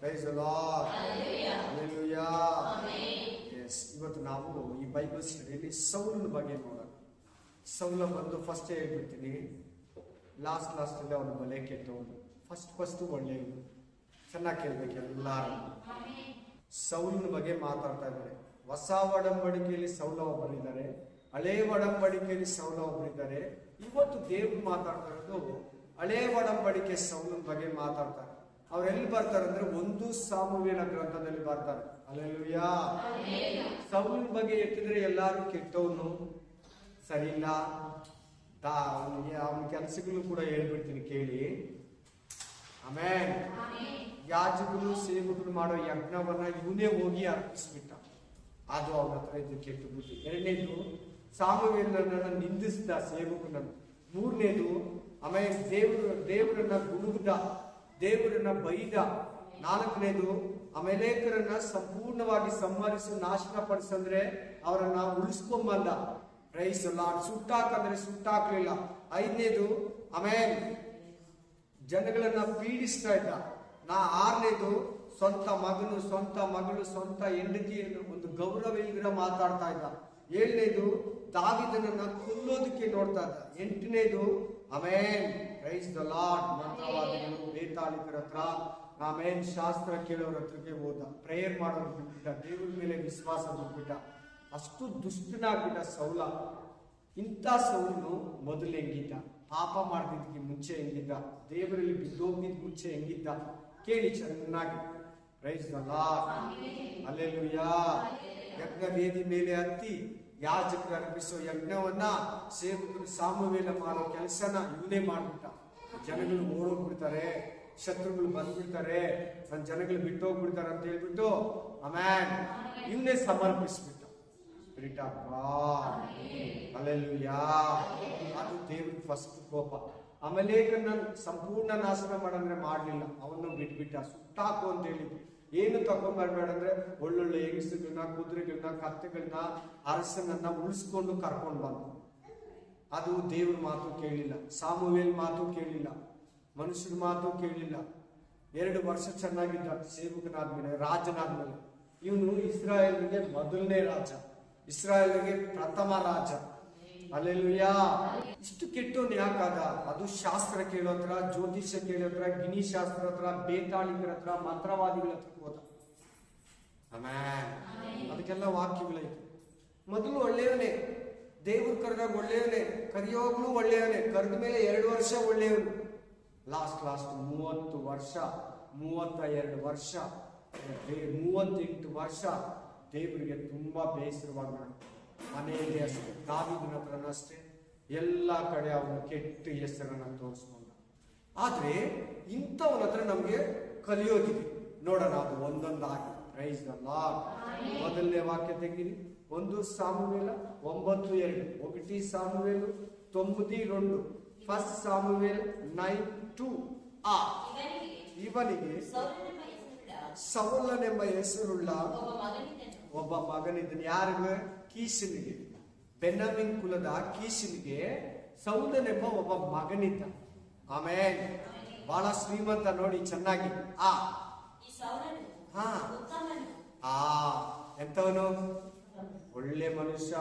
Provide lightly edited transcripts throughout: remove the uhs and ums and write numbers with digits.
Price the lord. Hallelujah. Yes, ಇವತ್ತು ನಾವು ಈ ಬೈಬಲ್ ಸ್ಟಡಿಯಲ್ಲಿ ಸೌಲನ ಬಗ್ಗೆ ನೋಡೋಣ. ಸೌಲ ಬಂದು ಫಸ್ಟ್ ಹೇಳ್ಬಿಡ್ತೀನಿ, ಲಾಸ್ಟ್ ಅಲ್ಲಿ ಅವನ ಬಲೆ ಕೆಟ್ಟವನು, ಫಸ್ಟ್ ಒಳ್ಳೆಯವನು. ಚೆನ್ನಾಗಿ ಕೇಳ್ಬೇಕು ಎಲ್ಲಾರು. ಸೌಲನ ಬಗ್ಗೆ ಮಾತಾಡ್ತಾ ಇದ್ದಾರೆ. ಹೊಸ ಒಡಂಬಡಿಕೆಯಲ್ಲಿ ಸೌಲ ಒಬ್ಬರಿದ್ದಾರೆ, ಹಳೆ ಒಡಂಬಡಿಕೆಯಲ್ಲಿ ಸೌಲ ಒಬ್ಬರಿದ್ದಾರೆ. ಇವತ್ತು ದೇವ್ರು ಮಾತಾಡ್ತಾ ಇರೋದು ಹಳೆ ಒಡಂಬಡಿಕೆ ಸೌಲನ ಬಗ್ಗೆ ಮಾತಾಡ್ತಾರೆ. ಅವ್ರೆಲ್ಲಿ ಬರ್ತಾರೆ ಅಂದ್ರೆ 1 ಸಾಮುವೇಲ ಗ್ರಂಥದಲ್ಲಿ ಬರ್ತಾರೆ. ಹಲ್ಲೆಲೂಯಾ. ಸೌಲನ ಬಗ್ಗೆ ಎತ್ತಿದ್ರೆ ಎಲ್ಲಾರು ಕೆಟ್ಟವನು, ಸರಿ ಇಲ್ಲ, ಅವನ ಕೆಲಸಗಳು ಕೂಡ ಹೇಳ್ಬಿಡ್ತೀನಿ ಕೇಳಿ. ಆಮೇಲೆ ಯಾಜಕರು ಸೇವಕರು ಮಾಡೋ ಯಜ್ಞವನ್ನ ಇವನೇ ಹೋಗಿ ಅರ್ಪಿಸ್ಬಿಟ್ಟ. ಅದು ಅವನ ಹತ್ರ ಇದ್ದು ಕೆಟ್ಟ ಬುದ್ಧಿ. ಎರಡನೇದು, ಸಾಮುವೇಲನನ್ನ ನಿಂದಿಸಿದ ಸೇವಕನನ್ನು. ಮೂರನೇದು, ಆಮೇಲೆ ದೇವರನ್ನ ಗುಣುಗುದ, ದೇವರನ್ನ ಬೈದ. ನಾಲ್ಕನೇದು, ಅಮೆಲೇಕರನ್ನ ಸಂಪೂರ್ಣವಾಗಿ ಸಂಹರಿಸಿ ನಾಶನ ಪಡಿಸಂದ್ರೆ ಅವರನ್ನ ಉಳಿಸ್ಕೊಂಬಲ್ಲ. Praise the lord. ಸುಟ್ಟಾಕಂದ್ರೆ ಸುಟ್ಟಾಕ್ಲಿಲ್ಲ. ಐದನೇದು, ಆಮೇಲೆ ಜನಗಳನ್ನ ಪೀಡಿಸ್ತಾ ಇದ್ದ. ಆರನೇದು, ಸ್ವಂತ ಮಗನು, ಸ್ವಂತ ಮಗಳು, ಸ್ವಂತ ಹೆಂಡತಿಯನ್ನು ಒಂದು ಗೌರವ ಇಲ್ದಿರ ಮಾತಾಡ್ತಾ ಇದ್ದ. ಏಳನೇದು, ದಾವೀದನನ್ನ ಕೊಲ್ಲೋದಕ್ಕೆ ನೋಡ್ತಾ ಇದ್ದ. ಎಂಟನೇದು, ಆಮೇನ್ ಪ್ರೈಸ್ ದಿ ಲಾರ್ಡ್, ಮಂತ್ರವಾದಿಗಳು, ಬೇತಾಳಿಕರ ಹತ್ರ, ಆಮೇನ್ ಶಾಸ್ತ್ರ ಕೇಳೋರ ಹತ್ರಕ್ಕೆ ಹೋದ. ಪ್ರೇಯರ್ ಮಾಡೋದು ಬಿಟ್ಬಿಟ್ಟ, ದೇವರ ಮೇಲೆ ವಿಶ್ವಾಸ ಬಿಟ್ಬಿಟ್ಟ. ಅಷ್ಟು ದುಷ್ಟನಾಗ್ಬಿಟ್ಟ ಸೌಲ. ಇಂಥ ಸೌಲನು ಮೊದಲು ಹೆಂಗಿದ್ದ, ಪಾಪ ಮಾಡಿದ್ದಕ್ಕೆ ಮುಂಚೆ ಹೆಂಗಿದ್ದ, ದೇವರಲ್ಲಿ ಬಿದ್ದೋಗಿದ್ ಮುಂಚೆ ಹೆಂಗಿದ್ದ ಕೇಳಿ ಚೆನ್ನಾಗಿ. Praise the lord. ಹಲ್ಲೆಲೂಯಾ. ಯಜ್ಞ ವೇದಿ ಮೇಲೆ ಹತ್ತಿ ಯಾಜಕರು ಅರ್ಪಿಸೋ ಯಜ್ಞವನ್ನ ಸೇವಕರು ಸಾಮುವೇಲ ಮಾಡೋ ಕೆಲಸನ ಇವನೇ ಮಾಡ್ಬಿಟ್ಟ. ಜನಗಳು ಓಡೋಗ್ಬಿಡ್ತಾರೆ, ಶತ್ರುಗಳು ಬಂದ್ಬಿಡ್ತಾರೆ, ನನ್ನ ಜನಗಳು ಬಿಟ್ಟೋಗ್ಬಿಡ್ತಾರೆ ಅಂತ ಹೇಳ್ಬಿಟ್ಟು ಆಮೇಲೆ ಇವನೇ ಸಮರ್ಪಿಸ್ಬಿಟ್ಟ. Spirit of God. ಹಲ್ಲೆಲೂಯಾ. ಅದು ದೇವ್ರಿಗೆ ಫಸ್ಟ್ ಕೋಪ. ಅಮಲೇಕನ ಸಂಪೂರ್ಣ ನಾಶನ ಮಾಡಂದ್ರೆ ಮಾಡ್ಲಿಲ್ಲ, ಅವನು ಬಿಟ್ಬಿಟ್ಟ. ಸುಟ್ಟಾಕು ಅಂತ ಹೇಳಿದ್ರು. ಏನು ತಗೊಂಡ್ಬರ್ಬೇಡ ಅಂದ್ರೆ ಒಳ್ಳೊಳ್ಳೆ ಹೆಂಗಸುಗಳನ್ನ, ಕುದುರೆಗಳನ್ನ, ಕತ್ತೆಗಳನ್ನ, ಅರಸನನ್ನ ಉಳಿಸ್ಕೊಂಡು ಕರ್ಕೊಂಡು ಬಂದ. ಅದು ದೇವ್ರ ಮಾತು ಕೇಳಿಲ್ಲ, ಸಾಮುವೇಲ್ ಮಾತು ಕೇಳಿಲ್ಲ, ಮನುಷ್ಯರ ಮಾತು ಕೇಳಿಲ್ಲ. 2 ವರ್ಷ ಚೆನ್ನಾಗಿದ್ದ ಸೇವಕನಾದ್ಮೇಲೆ, ರಾಜನಾದ್ಮೇಲೆ. ಇವನು ಇಸ್ರಾಯೇಲ್ಗೆ ಮೊದಲನೇ ರಾಜ, ಇಸ್ರಾಯೇಲ್ಗೆ ಪ್ರಥಮ ರಾಜ. ಹಲ್ಲೆಲೂಯಾ. ಇಷ್ಟು ಕೆಟ್ಟವನು ಯಾಕಾದ? ಅದು ಶಾಸ್ತ್ರ ಕೇಳೋತ್ರ, ಜ್ಯೋತಿಷ್ಯ ಕೇಳೋತ್ರ, ಗಿಣಿ ಶಾಸ್ತ್ರ ಹತ್ರ, ಬೇತಾಳಿಕರ ಹತ್ರ, ಮಂತ್ರವಾದಿಗಳ ಹತ್ರ ಹೋದ. ಆಮೇನ್. ಅದಕ್ಕೆಲ್ಲ ವಾಕ್ಯಗಳೈತೆ. ಮೊದಲು ಒಳ್ಳೆಯವನೇ, ದೇವ್ರು ಕರೆದಾಗ ಒಳ್ಳೆಯವನೇ, ಕರೆಯೋಗ್ಲೂ ಒಳ್ಳೆಯವನೇ, ಕರೆದ ಮೇಲೆ 2 ವರ್ಷ ಒಳ್ಳೆಯವನು. ಲಾಸ್ಟ್ 30 ವರ್ಷ, 32 ವರ್ಷ, 38 ವರ್ಷ ದೇವರಿಗೆ ತುಂಬಾ ಬೇಸರವಾಗಿ ಮನೆಯಲ್ಲಿ ಅಷ್ಟೇ, ದಾವೀದನ ಹತ್ರನೂ ಅಷ್ಟೇ, ಎಲ್ಲ ಕಡೆ ಅವನು ಕೆಟ್ಟ ಹೆಸರನ್ನ ತೋರಿಸ್ಕೊಂಡ. ಆದ್ರೆ ಇಂಥವನ ಹತ್ರ ನಮ್ಗೆ ಕಲಿಯೋಗಿದೆ. ನೋಡೋಣ ಅದು ಒಂದೊಂದಾಗಿ. Praise the lord. ಮೊದಲನೇ ವಾಕ್ಯ ತೆಗೀರಿ. 1 ಸಾಮುವೇಲ 9:2. 1 ಸಾಮುವೇಲು 9:2. 1 ಸಾಮುವೇಲ್ 9:2. ಇವನಿಗೆ ಸೌಲನೆಂಬ ಹೆಸರುಳ್ಳ ಒಬ್ಬ ಮಗನಿದ್ದನು. ಯಾರಿಗೆ? ಕೀಷನಿಗೆ. ಬೆನ್ಯಾಮೀನ್ ಕುಲದ ಕೀಷನಿಗೆ ಸೌಲನೆಂಬ ಒಬ್ಬ ಮಗನಿದ್ದ. ಆಮೇಲೆ ಬಹಳ ಶ್ರೀಮಂತ ನೋಡಿ ಚೆನ್ನಾಗಿ. ಎಂತವನು? ಒಳ್ಳೆ ಮನುಷ್ಯ,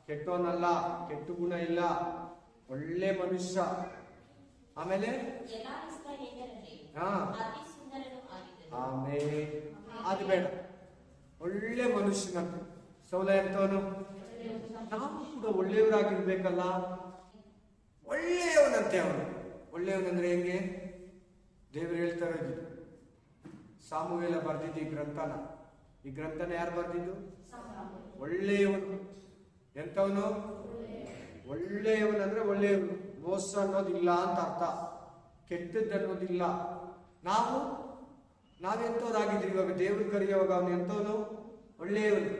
ಕೆಟ್ಟವನಲ್ಲ, ಕೆಟ್ಟ ಗುಣ ಇಲ್ಲ, ಒಳ್ಳೆ ಮನುಷ್ಯ. ಆಮೇಲೆ ಆಮೇಲೆ ಅದು ಬೇಡ, ಒಳ್ಳೆ ಮನುಷ್ಯನಂತ ಸೌಲ. ಎಂತವನು? ನಾವು ಕೂಡ ಒಳ್ಳೆಯವರಾಗಿರ್ಬೇಕಲ್ಲ. ಒಳ್ಳೆಯವನಂತೆ ಅವನು. ಒಳ್ಳೆಯವನಂದ್ರೆ ಹೆಂಗೆ? ದೇವರು ಹೇಳ್ತಾ ಇರೋದು. ಸಾಮುವೇಲ ಬರ್ದಿದ್ದು ಈ ಗ್ರಂಥನ. ಈ ಗ್ರಂಥನ ಯಾರು ಬರ್ದಿದ್ದು? ಒಳ್ಳೆಯವನು. ಎಂತವನು? ಒಳ್ಳೆಯವನಂದ್ರೆ ಒಳ್ಳೆಯವನು. ಮೋಸ ಅನ್ನೋದಿಲ್ಲ ಅಂತ ಅರ್ಥ, ಕೆಟ್ಟದ್ದು ಅನ್ನೋದಿಲ್ಲ. ನಾವೆಂತವ್ರಾಗಿದ್ರಿ ಇವಾಗ ದೇವ್ರು ಕರೆಯುವಾಗ ಅವನು ಎಂತವನು? ಒಳ್ಳೆಯವನು.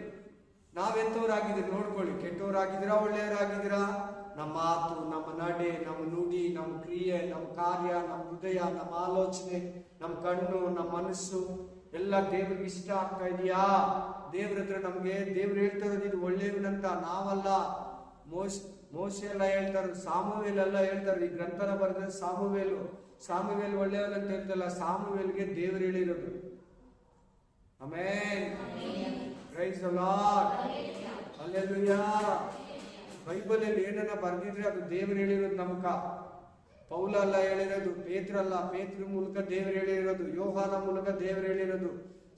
ನಾವೆಂತವ್ರಾಗಿದ್ದೀರಿ ನೋಡ್ಕೊಳ್ಳಿ. ಕೆಟ್ಟವರಾಗಿದ್ದೀರಾ, ಒಳ್ಳೆಯವರಾಗಿದ್ದೀರಾ? ನಮ್ಮ ಮಾತು, ನಮ್ಮ ನಡೆ, ನಮ್ಮ ನುಡಿ, ನಮ್ಮ ಕ್ರಿಯೆ, ನಮ್ಮ ಕಾರ್ಯ, ನಮ್ಮ ಹೃದಯ, ನಮ್ಮ ಆಲೋಚನೆ, ನಮ್ಮ ಕಣ್ಣು, ನಮ್ಮ ಮನಸ್ಸು ಎಲ್ಲ ದೇವ್ರಿಗೆ ಇಷ್ಟ ಆಗ್ತಾ ಇದೆಯಾ? ದೇವ್ರ ಹತ್ರ ನಮ್ಗೆ ದೇವ್ರು ಹೇಳ್ತಾ ಇರೋದು ಇದು ಒಳ್ಳೆಯವನಂತ, ನಾವಲ್ಲ. ಮೋಶೆ ಎಲ್ಲ ಹೇಳ್ತಾರೆ, ಸಾಮುವೇಲ್ ಎಲ್ಲ ಹೇಳ್ತಾರೆ. ಈ ಗ್ರಂಥನ ಬರೆದ ಸಾಮುವೇಲ್ ಒಳ್ಳೆಯವನಂತ ಹೇಳ್ತಲ್ಲ. ಸಾಮುವೇಲ್ಗೆ ದೇವ್ರು ಹೇಳಿರೋದು amen. Praise the lord. Hallelujah. Bible ಅಲ್ಲಿ ಏನನ್ನ ಬರ್ದಿದ್ರೆ ಅದು ದೇವರು ಹೇಳಿರೋದು ನಮಗ. ಪೌಲ ಅಲ್ಲ ಹೇಳಿರೋದು, ಪೇತ್ರ ಅಲ್ಲ, ಪೇತ್ರ ಮೂಲಕ ದೇವರು ಹೇಳಿರೋದು, ಯೋಹಾನ ಮೂಲಕ ದೇವರು ಹೇಳಿರೋದು.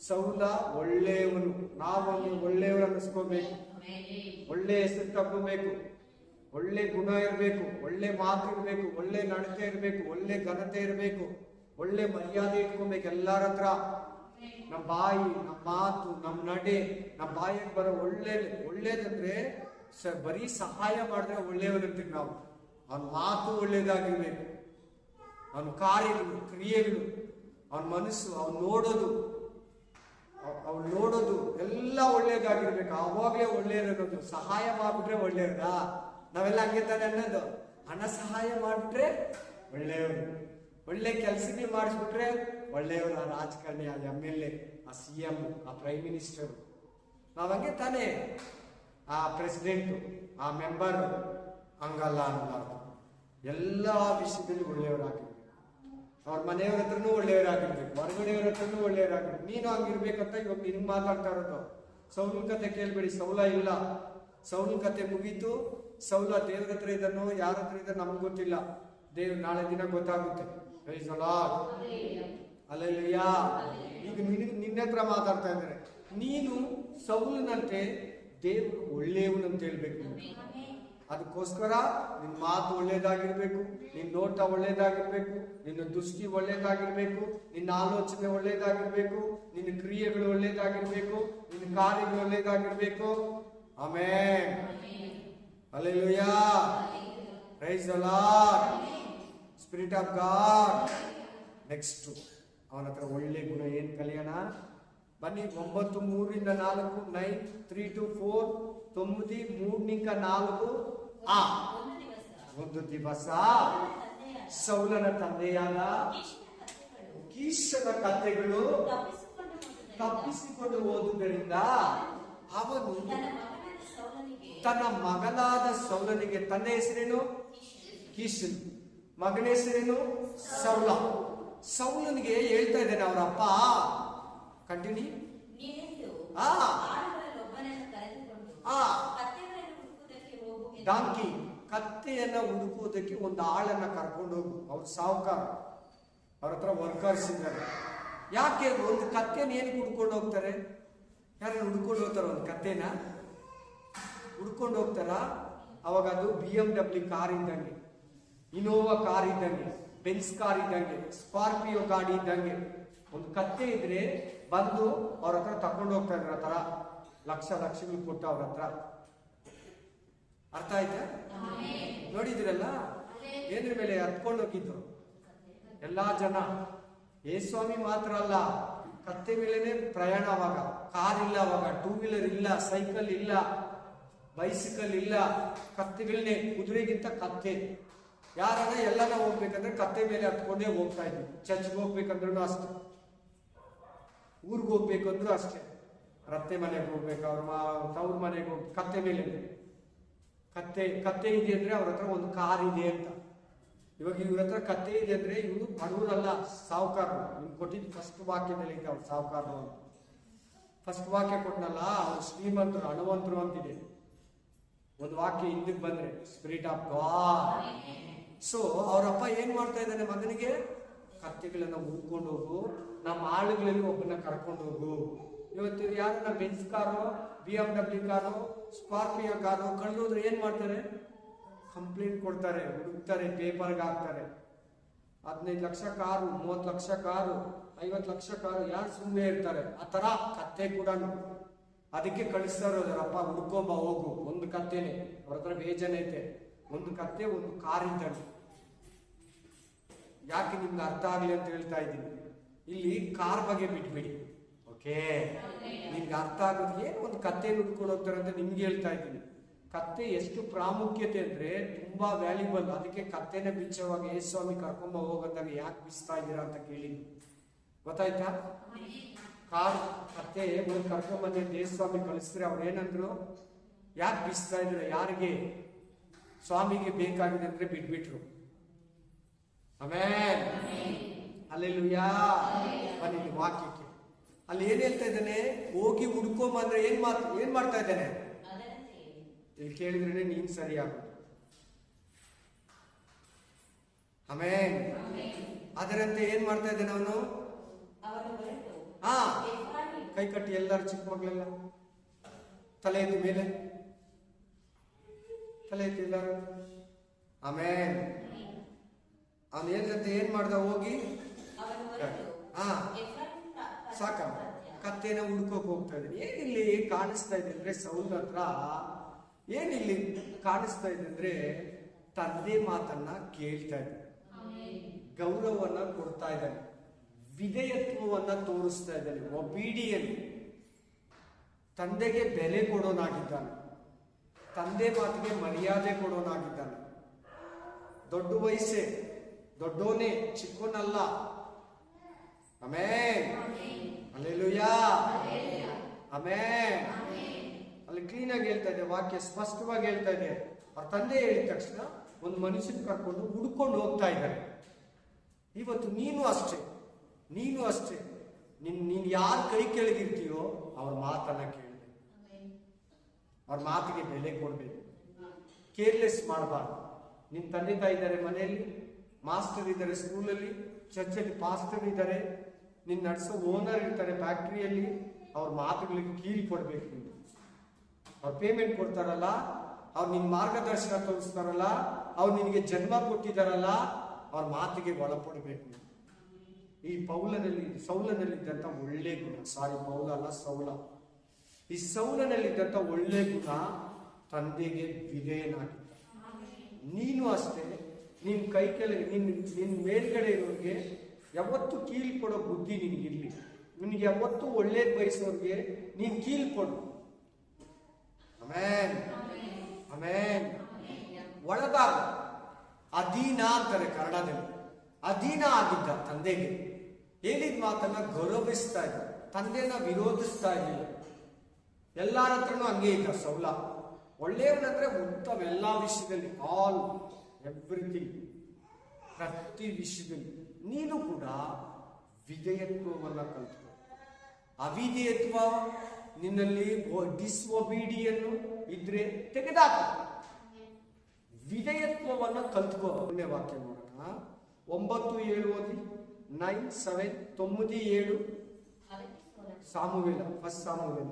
ಸೌಲ ಒಳ್ಳೆಯವನು, ನಾವು ಒಳ್ಳೆಯವರು ಅನ್ನಿಸ್ಕೋಬೇಕು, ಒಳ್ಳೆ ಹೆಸರು ತಗೋಬೇಕು, ಒಳ್ಳೆ ಗುಣ ಇರಬೇಕು, ಒಳ್ಳೆ ಮಾತು ಇರಬೇಕು, ಒಳ್ಳೆ ನಡತೆ ಇರಬೇಕು, ಒಳ್ಳೆ ಘನತೆ ಇರಬೇಕು, ಒಳ್ಳೆ ಮರ್ಯಾದೆ ಇಟ್ಕೊಬೇಕು ಎಲ್ಲರ ಹತ್ರ. ನಮ್ಮ ಬಾಯಿ, ನಮ್ಮ ಮಾತು, ನಮ್ಮ ನಡೆ, ನಮ್ಮ ಬಾಯಿಗೆ ಬರೋ ಒಳ್ಳೇದಂದ್ರೆ ಬರೀ ಸಹಾಯ ಮಾಡಿದ್ರೆ ಒಳ್ಳೆಯವರಿರ್ತೀವಿ ನಾವು. ಅವನ ಮಾತು ಒಳ್ಳೇದಾಗಿರ್ಬೇಕು, ಅವನ ಕಾರ್ಯಗಳು, ಕ್ರಿಯೆಗಳು, ಅವನ ಮನಸ್ಸು, ಅವ್ನು ನೋಡೋದು ಎಲ್ಲ ಒಳ್ಳೇದಾಗಿರ್ಬೇಕು. ಅವಾಗಲೇ ಒಳ್ಳೆಯದು. ಸಹಾಯ ಮಾಡ್ಬಿಟ್ರೆ ಒಳ್ಳೆಯದ? ನಾವೆಲ್ಲ ಹಂಗೆ ತಾನೆ ಅನ್ನೋದು. ಹಣ ಸಹಾಯ ಮಾಡ್ಬಿಟ್ರೆ ಒಳ್ಳೆಯವರು, ಒಳ್ಳೆ ಕೆಲಸಗಳು ಮಾಡಿಸ್ಬಿಟ್ರೆ ಒಳ್ಳೆಯವರು. ಆ ರಾಜಕಾರಣಿ, ಆ MLA, ಆ CM, ಆ ಪ್ರೈಮ್ ಮಿನಿಸ್ಟರ್, ನಾವ್ ಹಂಗೆ ತಾನೆ. ಆ ಪ್ರೆಸಿಡೆಂಟು, ಆ ಮೆಂಬರ್, ಹಂಗಲ್ಲ ಅನ್ನಬಾರ್ದು. ಎಲ್ಲ ವಿಷಯದಲ್ಲಿ ಒಳ್ಳೆಯವರಾಗಿರ್ಬೇಕು. ಅವ್ರ ಮನೆಯವ್ರ ಹತ್ರನೂ ಒಳ್ಳೆಯವರಾಗಿರ್ಬೇಕು, ಹೊರಗಡೆಯವ್ರ ಹತ್ರನೂ ಒಳ್ಳೆಯವರಾಗಿರ್ಬೇಕು. ನೀನು ಹಂಗಿರ್ಬೇಕಂತ ಇವಾಗ ನಿನ್ಗೆ ಮಾತಾಡ್ತಾ ಇರೋದು. ಸೌಲನ ಕತೆ ಕೇಳ್ಬೇಡಿ, ಸೌಲ ಇಲ್ಲ. ಸೌಲನ ಕತೆ ಮುಗೀತು. ಸೌಲ ದೇವ್ರ ಹತ್ರ ಇದನ್ನು, ಯಾರ ಹತ್ರ ಇದ ನಮ್ಗೆ ಗೊತ್ತಿಲ್ಲ. ದೇವ್ರು ನಾಳೆ ದಿನ ಗೊತ್ತಾಗುತ್ತೆ. Praise the lord. ಹಲ್ಲೆಲೂಯಾ. ಈಗ ನಿನ್ನ ಹತ್ರ ಮಾತಾಡ್ತಾ ಇದ್ದಾರೆ. ನೀನು ಸೌಲನಂತೆ ದೇವರು ಒಳ್ಳೆಯವನು ಅಂತ ಹೇಳ್ಬೇಕು. ಅದಕ್ಕೋಸ್ಕರ ನಿನ್ನ ಮಾತು ಒಳ್ಳೇದಾಗಿರ್ಬೇಕು, ನಿನ್ನ ನೋಟ ಒಳ್ಳೇದಾಗಿರ್ಬೇಕು, ನಿನ್ನ ದೃಷ್ಟಿ ಒಳ್ಳೇದಾಗಿರ್ಬೇಕು, ನಿನ್ನ ಆಲೋಚನೆ ಒಳ್ಳೇದಾಗಿರ್ಬೇಕು, ನಿನ್ನ ಕ್ರಿಯೆಗಳು ಒಳ್ಳೇದಾಗಿರ್ಬೇಕು, ನಿನ್ನ ಕಾರ್ಯಗಳು ಒಳ್ಳೇದಾಗಿರ್ಬೇಕು. Amen. Hallelujah. Praise the lord. Spirit of God. Next ಅವನ ಹತ್ರ ಒಳ್ಳೆ ಗುಣ ಏನ್ ಕಲಿಯೋಣ ಬನ್ನಿ. 9:3-4, 9:3-4, 9:3-4. ಒಂದು ದಿವಸ ಸೌಲನ ತಂದೆಯಾದ ಕೀಷನ ಕತ್ತೆಗಳು ತಪ್ಪಿಸಿಕೊಂಡು ಹೋದುದರಿಂದ ಅವನು ತನ್ನ ಮಗನಾದ ಸೌಲನಿಗೆ, ತನ್ನ ಹೆಸರೇನು ಕೀಷನ್, ಮಗನ ಹೆಸರೇನು ಸೌಲ. ಸೌಲನಿಗೆ ಹೇಳ್ತಾ ಇದ್ದೇನೆ ಅವರ ಅಪ್ಪ, ಕಂಟಿನ್ಯೂ. ಡಾಂಕಿ, ಕತ್ತೆಯನ್ನ ಹುಡುಕುವುದಕ್ಕೆ ಒಂದು ಆಳನ್ನ ಕರ್ಕೊಂಡು ಹೋಗು. ಅವ್ರು ಸಾಹುಕಾರ, ಅವ್ರ ಹತ್ರ ವರ್ಕರ್ಸ್ ಇದ್ದಾರೆ. ಯಾಕೆ ಒಂದು ಕತ್ತೆನ ಏನು ಹುಡ್ಕೊಂಡು ಹೋಗ್ತಾರೆ? ಯಾರು ಹುಡ್ಕೊಂಡು ಹೋಗ್ತಾರ? ಒಂದು ಕತ್ತೆನ ಹುಡ್ಕೊಂಡು ಹೋಗ್ತಾರ? ಅವಾಗ ಅದು BMW ಕಾರ್ ಇದ್ದಂಗೆ, ಇನೋವಾ ಕಾರ್ ಇದ್ದಂಗೆ, ಬೆನ್ಸ್ ಕಾರ್ ಇದ್ದಂಗೆ, ಸ್ಕಾರ್ಪಿಯೋ ಗಾಡಿ ಇದ್ದಂಗೆ. ಒಂದು ಕತ್ತೆ ಇದ್ರೆ ಬಂದು ಅವ್ರ ಹತ್ರ ತಕೊಂಡು ಹೋಗ್ತಾ ಇದ್ರ. ಆ ತರ ಲಕ್ಷಗಳು ಕೊಟ್ಟು ಅವ್ರ ಹತ್ರ. ಅರ್ಥ ಆಯ್ತಾ? ನೋಡಿದ್ರಲ್ಲ ಏದ್ರ ಮೇಲೆ ಹತ್ಕೊಂಡು ಹೋಗಿದ್ದು ಎಲ್ಲಾ ಜನ. ಯೇಸ್ವಾಮಿ ಮಾತ್ರ ಅಲ್ಲ, ಕತ್ತೆ ಮೇಲೆನೆ ಪ್ರಯಾಣ. ಅವಾಗ ಕಾರ್ ಇಲ್ಲ, ಅವಾಗ 2 ವೀಲರ್ ಇಲ್ಲ, ಸೈಕಲ್ ಇಲ್ಲ, ಬೈಸಿಕಲ್ ಇಲ್ಲ, ಕತ್ತೆಗಳನ್ನೇ. ಕುದುರೆಗಿಂತ ಕತ್ತೆ. ಯಾರಾಗ ಎಲ್ಲಾನ ಹೋಗ್ಬೇಕಂದ್ರೆ ಕತ್ತೆ ಮೇಲೆ ಹತ್ಕೊಂಡೇ ಹೋಗ್ತಾ ಇದ್ವಿ. ಚರ್ಚ್ಗೆ ಹೋಗ್ಬೇಕಂದ್ರೂ ಅಷ್ಟೇ, ಊರ್ಗ್ ಹೋಗ್ಬೇಕಂದ್ರೂ ಅಷ್ಟೇ, ರತ್ತೆ ಮನೆಗೆ ಹೋಗ್ಬೇಕು, ತವ್ರ ಮನೆಗೆ ಹೋಗಿ ಕತ್ತೆ ಮೇಲೆ. ಕತ್ತೆ ಇದೆ ಅಂದ್ರೆ ಅವ್ರ ಹತ್ರ ಒಂದು ಕಾರ್ ಇದೆ ಅಂತ. ಇವಾಗ ಇವ್ರ ಹತ್ರ ಕತ್ತೆ ಇದೆ ಅಂದ್ರೆ ಇವರು ಬಡವರಲ್ಲ, ಸಾಹುಕಾರರು. ಇವ್ರು ಕೊಟ್ಟಿದ್ದು ಫಸ್ಟ್ ವಾಕ್ಯದಲ್ಲಿ ಇದೆ, ಅವ್ರು ಸಾಹುಕಾರರು ಅಂತ. ಫಸ್ಟ್ ವಾಕ್ಯ ಕೊಟ್ಟನಲ್ಲ, ಅವ್ರು ಶ್ರೀಮಂತರು, ಹಣವಂತರು ಅಂತಿದೆ. ಒಂದು ವಾಕ್ಯ ಹಿಂದಕ್ಕೆ ಬಂದ್ರೆ ಸ್ಪಿರಿಟ್ ಆಫ್ ಗಾಡ್. ಸೊ ಅವರಪ್ಪ ಏನ್ ಮಾಡ್ತಾ ಇದ್ದಾನೆ? ಮಗನಿಗೆ ಕತ್ತೆಗಳನ್ನ ಹುಡ್ಕೊಂಡು ಹೋಗು, ನಮ್ಮ ಆಳುಗಳಲ್ಲಿ ಒಬ್ಬನ ಕರ್ಕೊಂಡು ಹೋಗು. ಇವತ್ತು ಯಾರನ್ನ Benz car, BMW car, Scorpio car ಕಳೆದೋದ್ರೆ ಏನ್ ಮಾಡ್ತಾರೆ? ಕಂಪ್ಲೇಂಟ್ ಕೊಡ್ತಾರೆ, ಹುಡುಕ್ತಾರೆ, ಪೇಪರ್ಗೆ ಹಾಕ್ತಾರೆ. 15 lakh car, 30 lakh car, 50 lakh car, ಯಾರು ಸುಮ್ಮನೆ ಇರ್ತಾರೆ? ಆ ತರ ಕತ್ತೆ ಕೂಡ. ಅದಕ್ಕೆ ಕಳಿಸ್ತಾ ಇರೋದರಪ್ಪ, ಹುಡ್ಕೊಂಬ ಹೋಗು. ಒಂದು ಕತ್ತೆನೆ, ಅವ್ರ ಹತ್ರ ಬೇಜಾನೆ ಐತೆ. ಒಂದು ಕತ್ತೆ, ಒಂದು ಕಾರ್ ಇದ್ದಾನೆ. ಯಾಕೆ ನಿಮ್ಗೆ ಅರ್ಥ ಆಗ್ಲಿ ಅಂತ ಹೇಳ್ತಾ ಇದ್ದೀನಿ. ಇಲ್ಲಿ ಕಾರ್ ಬಗ್ಗೆ ಬಿಟ್ಬಿಡಿ, ಓಕೆ? ನಿಮ್ಗೆ ಅರ್ಥ ಆಗೋದು ಏನು ಒಂದು ಕತ್ತೆ ಹುಡ್ಕೊಂಡು ಹೋಗ್ತಾರೆ ಅಂತ ನಿಮ್ಗೆ ಹೇಳ್ತಾ ಇದ್ದೀನಿ. ಕತ್ತೆ ಎಷ್ಟು ಪ್ರಾಮುಖ್ಯತೆ ಅಂದ್ರೆ ತುಂಬಾ ವ್ಯಾಲ್ಯೂಬಲ್. ಅದಕ್ಕೆ ಕತ್ತೆನ ಬಿಚ್ಚುವಾಗ ಯೇಸ್ವಾಮಿ ಕರ್ಕೊಂಬ ಹೋಗಂದಾಗ ಯಾಕೆ ಬಿಸ್ತಾ ಇದ್ದೀರಾ ಅಂತ ಕೇಳಿದ್ವಿ. ಗೊತ್ತಾಯ್ತಾ? ಕಾರ್ ಕತ್ತೆ ಒಂದು ಕರ್ಕೊಂಬಂದೆ ಯೇಸ್ವಾಮಿ ಕಳಿಸಿದ್ರೆ ಅವ್ರು ಏನಂದ್ರು? ಯಾಕೆ ಬಿಸ್ತಾ ಇದ್ರೆ? ಯಾರಿಗೆ? ಸ್ವಾಮಿಗೆ ಬೇಕಾಗಿದೆ ಅಂದ್ರೆ ಬಿಟ್ಬಿಟ್ರು. ಆಮೆನ್. ಹಲ್ಲೆಲೂಯಾ. ಬನ್ನಿ ವಾಕ್ಯಕ್ಕೆ. ಅಲ್ಲಿ ಏನ್ ಹೇಳ್ತಾ ಇದ್ದಾನೆ? ಹೋಗಿ ಹುಡ್ಕೊಂಬಂದ್ರೆ ಏನ್ ಮಾಡ್ತಾ ಇದ್ದಾನೆ? ಇಲ್ಲಿ ಕೇಳಿದ್ರೆ ನೀನ್ ಸರಿಯಾಗೋದು. ಆಮೇನ್. ಅದರಂತೆ ಏನ್ ಮಾಡ್ತಾ ಇದ್ದಾನೆ ಅವನು? ಕೈ ಕಟ್ಟಿ ಎಲ್ಲರೂ ಚಿಕ್ಕ ಮಕ್ಕಳೆಲ್ಲ ತಲೆ ಎತ್ತಿ ಮೇಲೆ, ತಲೆ ಎತ್ತಿ ಎಲ್ಲರೂ. ಆಮೇನ್. ಅವನು ಏನಂತೆ ಏನ್ ಮಾಡ್ದ? ಹೋಗಿ ಸಾಕ ಕತ್ತೆನ ಹುಡ್ಕೋಕ್ ಹೋಗ್ತಾ ಇದ್ದಾನೆ. ಏನಿಲ್ಲಿ ಕಾಣಿಸ್ತಾ ಇದೆ ಅಂದ್ರೆ ಸೌಲ್ ಹತ್ರ ಏನಿಲ್ಲಿ ಕಾಣಿಸ್ತಾ ಇದೆ ಅಂದ್ರೆ ತಂದೆ ಮಾತನ್ನ ಕೇಳ್ತಾ ಇದ್ದಾನೆ, ಗೌರವವನ್ನ ಕೊಡ್ತಾ ಇದ್ದಾನೆ, ವಿಧೇಯತ್ವವನ್ನ ತೋರಿಸ್ತಾ ಇದ್ದಾನೆ, ಒಬೀಡಿಯನ್. ತಂದೆಗೆ ಬೆಲೆ ಕೊಡೋನಾಗಿದ್ದಾನೆ, ತಂದೆ ಮಾತಿಗೆ ಮರ್ಯಾದೆ ಕೊಡೋನಾಗಿದ್ದಾನೆ. ದೊಡ್ಡ ವಯಸ್ಸೇ, ದೊಡ್ಡೋನೇ, ಚಿಕ್ಕವನಲ್ಲ. ಆಮೆನ್. ಹಲ್ಲೆಲೂಯಾ. ಆಮೆನ್. ಅಲ್ಲಿ ಕ್ಲೀನ್ ಆಗಿ ಹೇಳ್ತಾ ಇದೆ ವಾಕ್ಯ, ಸ್ಪಷ್ಟವಾಗಿ ಹೇಳ್ತಾ ಇದೆ. ಅವ್ರ ತಂದೆ ಹೇಳಿದ ತಕ್ಷಣ ಒಂದು ಮನುಷ್ಯನ ಕರ್ಕೊಂಡು ಹುಡ್ಕೊಂಡು ಹೋಗ್ತಾ ಇದ್ದಾರೆ. ಇವತ್ತು ನೀನು ಅಷ್ಟೇ, ನೀನು ಅಷ್ಟೇ. ನೀನ್ ಯಾರ ಕೈ ಕೆಳಗಿರ್ತೀಯೋ ಅವ್ರ ಮಾತನ್ನ ಕೇಳಬೇಕು, ಅವ್ರ ಮಾತಿಗೆ ಬೆಲೆ ಕೊಡ್ಬೇಕು, ಕೇರ್ಲೆಸ್ ಮಾಡಬಾರ್ದು. ನಿನ್ ತಂದೆ ತಾಯಿ ಇದ್ದಾರೆ, ಮನೆಯಲ್ಲಿ ಮಾಸ್ಟರ್ ಇದ್ದಾರೆ, ಸ್ಕೂಲಲ್ಲಿ, ಚರ್ಚಲ್ಲಿ ಪಾಸ್ಟರ್ ಇದ್ದಾರೆ, ನಿನ್ನ ನಡೆಸೋ ಓನರ್ ಇರ್ತಾರೆ ಫ್ಯಾಕ್ಟ್ರಿಯಲ್ಲಿ, ಅವ್ರ ಮಾತುಗಳಿಗೆ ಕೀಲಿ ಕೊಡ್ಬೇಕು. ನೀನು ಅವ್ರ ಪೇಮೆಂಟ್ ಕೊಡ್ತಾರಲ್ಲ, ಅವ್ರು ನಿನ್ ಮಾರ್ಗದರ್ಶನ ತೋರಿಸ್ತಾರಲ್ಲ, ಅವ್ರು ನಿನಗೆ ಜನ್ಮ ಕೊಟ್ಟಿದಾರಲ್ಲ, ಅವ್ರ ಮಾತಿಗೆ ಒಳಪಡಬೇಕು. ಈ ಸೌಲನಲ್ಲಿದ್ದಂತ ಒಳ್ಳೆ ಗುಣ, ಪೌಲ ಅಲ್ಲ ಸೌಲ, ಈ ಸೌಲನಲ್ಲಿದ್ದಂತ ಒಳ್ಳೆ ಗುಣ ತಂದೆಗೆ ವಿಧೇಯನಾಗಿದ್ದ. ನೀನು ಅಷ್ಟೇ, ನಿನ್ ಕೈ ಕೆಳಗೆ ನಿನ್ ಮೇಲ್ಗಡೆ ಇರೋರಿಗೆ ಯಾವತ್ತು ಕೀಲ್ ಕೊಡೋ ಬುದ್ಧಿ ನಿನ್ಗಿರ್ಲಿ. ನಿನ್ಗೆ ಯಾವತ್ತು ಒಳ್ಳೇದ್ ಬಯಸೋರ್ಗೆ ನೀನ್ ಕೀಲ್ ಕೊಡು. ಆಮೆನ್. ಆಮೆನ್. ಒಳಗಾಗ ಅಧೀನ ಅಂತಾರೆ ಕನ್ನಡದಲ್ಲಿ. ಅಧೀನ ಆಗಿದ್ದ ತಂದೆಗೆ, ಹೇಳಿದ ಮಾತನ್ನ ಗೌರವಿಸ್ತಾ ಇದ್ದ, ತಂದೆನ ವಿರೋಧಿಸ್ತಾ ಇದ್ದಿಲ್ಲ. ಎಲ್ಲಾರ ಹತ್ರನೂ ಹಂಗೆ ಇದ್ದ ಸೌಲ. ಒಳ್ಳೆಯವನಂದ್ರೆ ಉತ್ತಮ, ಎಲ್ಲಾ ವಿಷಯದಲ್ಲಿ, ಎವ್ರಿಥಿಂಗ್, ಪ್ರತಿ ವಿಷಯದಲ್ಲಿ. ನೀನು ಕೂಡ ವಿಧೇಯತ್ವವನ್ನ ಕಲ್ತ್ಕೊ. ಅವಿಧೇಯತ್ವ ನಿನ್ನಲ್ಲಿ ಡಿಸ್ಒಬೀಡಿಯನ್ನು ಇದ್ರೆ ತೆಗೆದಾಕ. ವಿಧೇಯತ್ವವನ್ನ ಕಲ್ತ್ಕೋ. ವಾಕ್ಯ ನೋಡೋಣ. 9:7 ಓದಿ. 9:7 9:7 ಸಾಮುವೇಲ, ಫಸ್ಟ್ ಸಾಮುವೇಲ.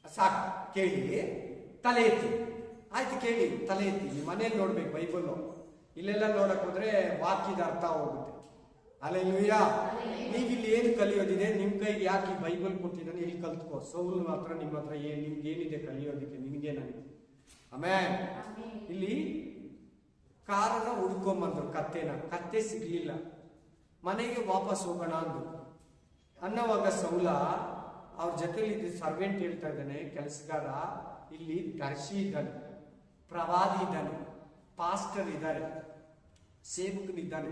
ಸಾಕು, ಕೇಳಿ, ತಲೆ ಎತ್ತಿ. ಆಯ್ತು, ಕೇಳಿ, ತಲೆ ಎತ್ತಿ. ನಿಮ್ಮ ಮನೇಲಿ ನೋಡ್ಬೇಕು ಬೈಬಲ್. ಇಲ್ಲೆಲ್ಲ ನೋಡಕ್ ಹೋದ್ರೆ ವಾಕ್ಯದ ಅರ್ಥ ಹೋಗುತ್ತೆ. ಹಲ್ಲೆಲೂಯಾ. ನೀವಿಲ್ಲಿ ಏನು ಕಲಿಯೋದಿದೆ? ನಿಮ್ ಕೈಗೆ ಯಾಕೆ ಈ ಬೈಬಲ್ ಕೊಟ್ಟಿದ್ದಾನೆ, ಇಲ್ಲಿ ಕಲ್ತ್ಕೋ. ಸೌಲ್ ಮಾತ್ರ ನಿಮ್ಮ ಹತ್ರ ನಿಮ್ಗೆ ಏನಿದೆ ಕಲಿಯೋದಿಕ್ಕೆ? ನಿಮ್ಗೇನಾಗಿದೆ? ಆಮೇಲೆ ಇಲ್ಲಿ ಕಾರನ್ನ ಹುಡ್ಕೊಂಬಂದ್ರು, ಕತ್ತೆ ಸಿಗ್ಲಿಲ್ಲ. ಮನೆಗೆ ವಾಪಸ್ ಹೋಗೋಣ ಅನ್ನೋವಾಗ ಸೌಲ ಅವ್ರ ಜೊತೆಲಿ ಸರ್ವೆಂಟ್ ಹೇಳ್ತಾ ಇದ್ದಾನೆ, ಕೆಲಸಗಾರ, ಇಲ್ಲಿ ದರ್ಶಿ ಇದ್ದಾನೆ, ಪ್ರವಾದಿ ಇದ್ದಾನೆ, ಪಾಸ್ಟರ್ ಇದ್ದಾರೆ, ಸೇವಕನಿದ್ದಾನೆ,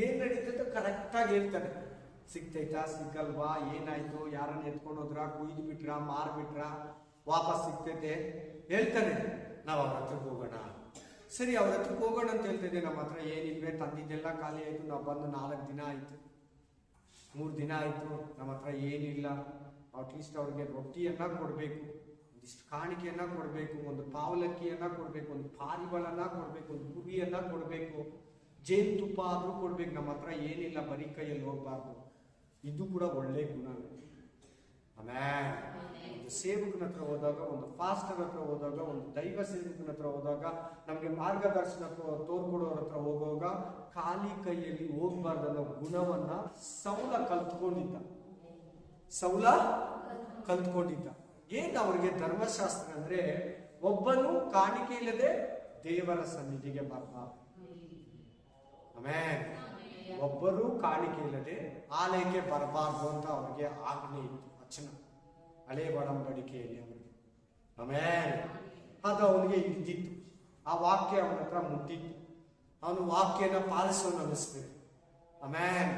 ಏನ್ ನಡೀತೈತೆ ಕರೆಕ್ಟ್ ಆಗಿ ಹೇಳ್ತಾನೆ. ಸಿಗ್ತೈತಾ, ಸಿಗಲ್ವಾ, ಏನಾಯ್ತು, ಯಾರನ್ನ ಎತ್ಕೊಂಡು ಹೋದ್ರ, ಕುಯ್ದು ಬಿಟ್ರ, ಮಾರ್ಬಿಟ್ರ, ವಾಪಸ್ ಸಿಗ್ತೈತೆ ಹೇಳ್ತಾನೆ. ನಾವು ಅವ್ರ ಹತ್ರಕ್ಕೆ ಹೋಗೋಣ. ಸರಿ, ಅವ್ರ ಹತ್ರಕ್ಕೆ ಹೋಗೋಣ ಅಂತ ಹೇಳ್ತಿದ್ದೆ. ನಮ್ಮ ಹತ್ರ ಏನಿಲ್ವೇ, ತಂದಿದ್ದೆಲ್ಲ ಖಾಲಿ ಆಯ್ತು. ನಾವು ಬಂದು 4 ದಿನ ಆಯ್ತು, 3 ದಿನ ಆಯ್ತು, ನಮ್ಮ ಹತ್ರ ಏನಿಲ್ಲ. ಅಟ್ಲೀಸ್ಟ್ ಅವ್ರಿಗೆ ರೊಟ್ಟಿಯನ್ನ ಕೊಡ್ಬೇಕು, ಒಂದಿಷ್ಟು ಕಾಣಿಕೆಯನ್ನ ಕೊಡ್ಬೇಕು, ಒಂದು ಪಾವಲಕ್ಕಿಯನ್ನ ಕೊಡ್ಬೇಕು, ಒಂದು ಪಾರಿವಾಳನ್ನ ಕೊಡ್ಬೇಕು, ಒಂದು ಕುರಿಯನ್ನ ಕೊಡ್ಬೇಕು, ಜೇನುತುಪ್ಪ ಆದ್ರೂ ಕೊಡ್ಬೇಕು. ನಮ್ಮ ಹತ್ರ ಏನಿಲ್ಲ, ಬರೀ ಕೈಯಲ್ಲಿ ಹೋಗ್ಬಾರ್ದು. ಇದು ಕೂಡ ಒಳ್ಳೆ ಗುಣ. ಆಮೇಲೆ ಒಂದು ಸೇವಕನ ಹತ್ರ ಹೋದಾಗ, ಒಂದು ಪಾಸ್ಟರ್ ಹತ್ರ ಹೋದಾಗ, ಒಂದು ದೈವ ಸೇವಕನ ಹತ್ರ ಹೋದಾಗ, ನಮ್ಗೆ ಮಾರ್ಗದರ್ಶನ ತೋರ್ಕೊಡೋರ ಹತ್ರ ಹೋಗುವಾಗ ಖಾಲಿ ಕೈಯಲ್ಲಿ ಹೋಗ್ಬಾರ್ದು ಅನ್ನೋ ಗುಣವನ್ನ ಸೌಲ ಕಲ್ತ್ಕೊಂಡಿದ್ದ. ಏನ್ ಅವ್ರಿಗೆ ಧರ್ಮಶಾಸ್ತ್ರ ಅಂದ್ರೆ, ಒಬ್ಬನು ಕಾಣಿಕೆ ಇಲ್ಲದೆ ದೇವರ ಸನ್ನಿಧಿಗೆ ಬರಬಾರ್ದು. ಆಮೇಲೆ ಒಬ್ಬರು ಕಾಣಿಕೆ ಇಲ್ಲದೆ ಆಲಯಕ್ಕೆ ಬರಬಾರ್ದು ಅಂತ ಅವ್ರಿಗೆ ಆಜ್ಞೆ ಇತ್ತು, ವಚನ, ಹಳೆ ಒಡಂಬಡಿಕೆಯಲ್ಲಿ ಅವರಿಗೆ. ಆಮೇಲೆ ಅದು ಅವನಿಗೆ ಇದ್ದಿತ್ತು, ಆ ವಾಕ್ಯ ಅವನ ಹತ್ರ ಮುಟ್ಟಿತ್ತು. ಅವನು ವಾಕ್ಯನ ಪಾಲಿಸೋನು ಅನ್ನಿಸ್ಬೇಕು. ಆಮೇಲೆ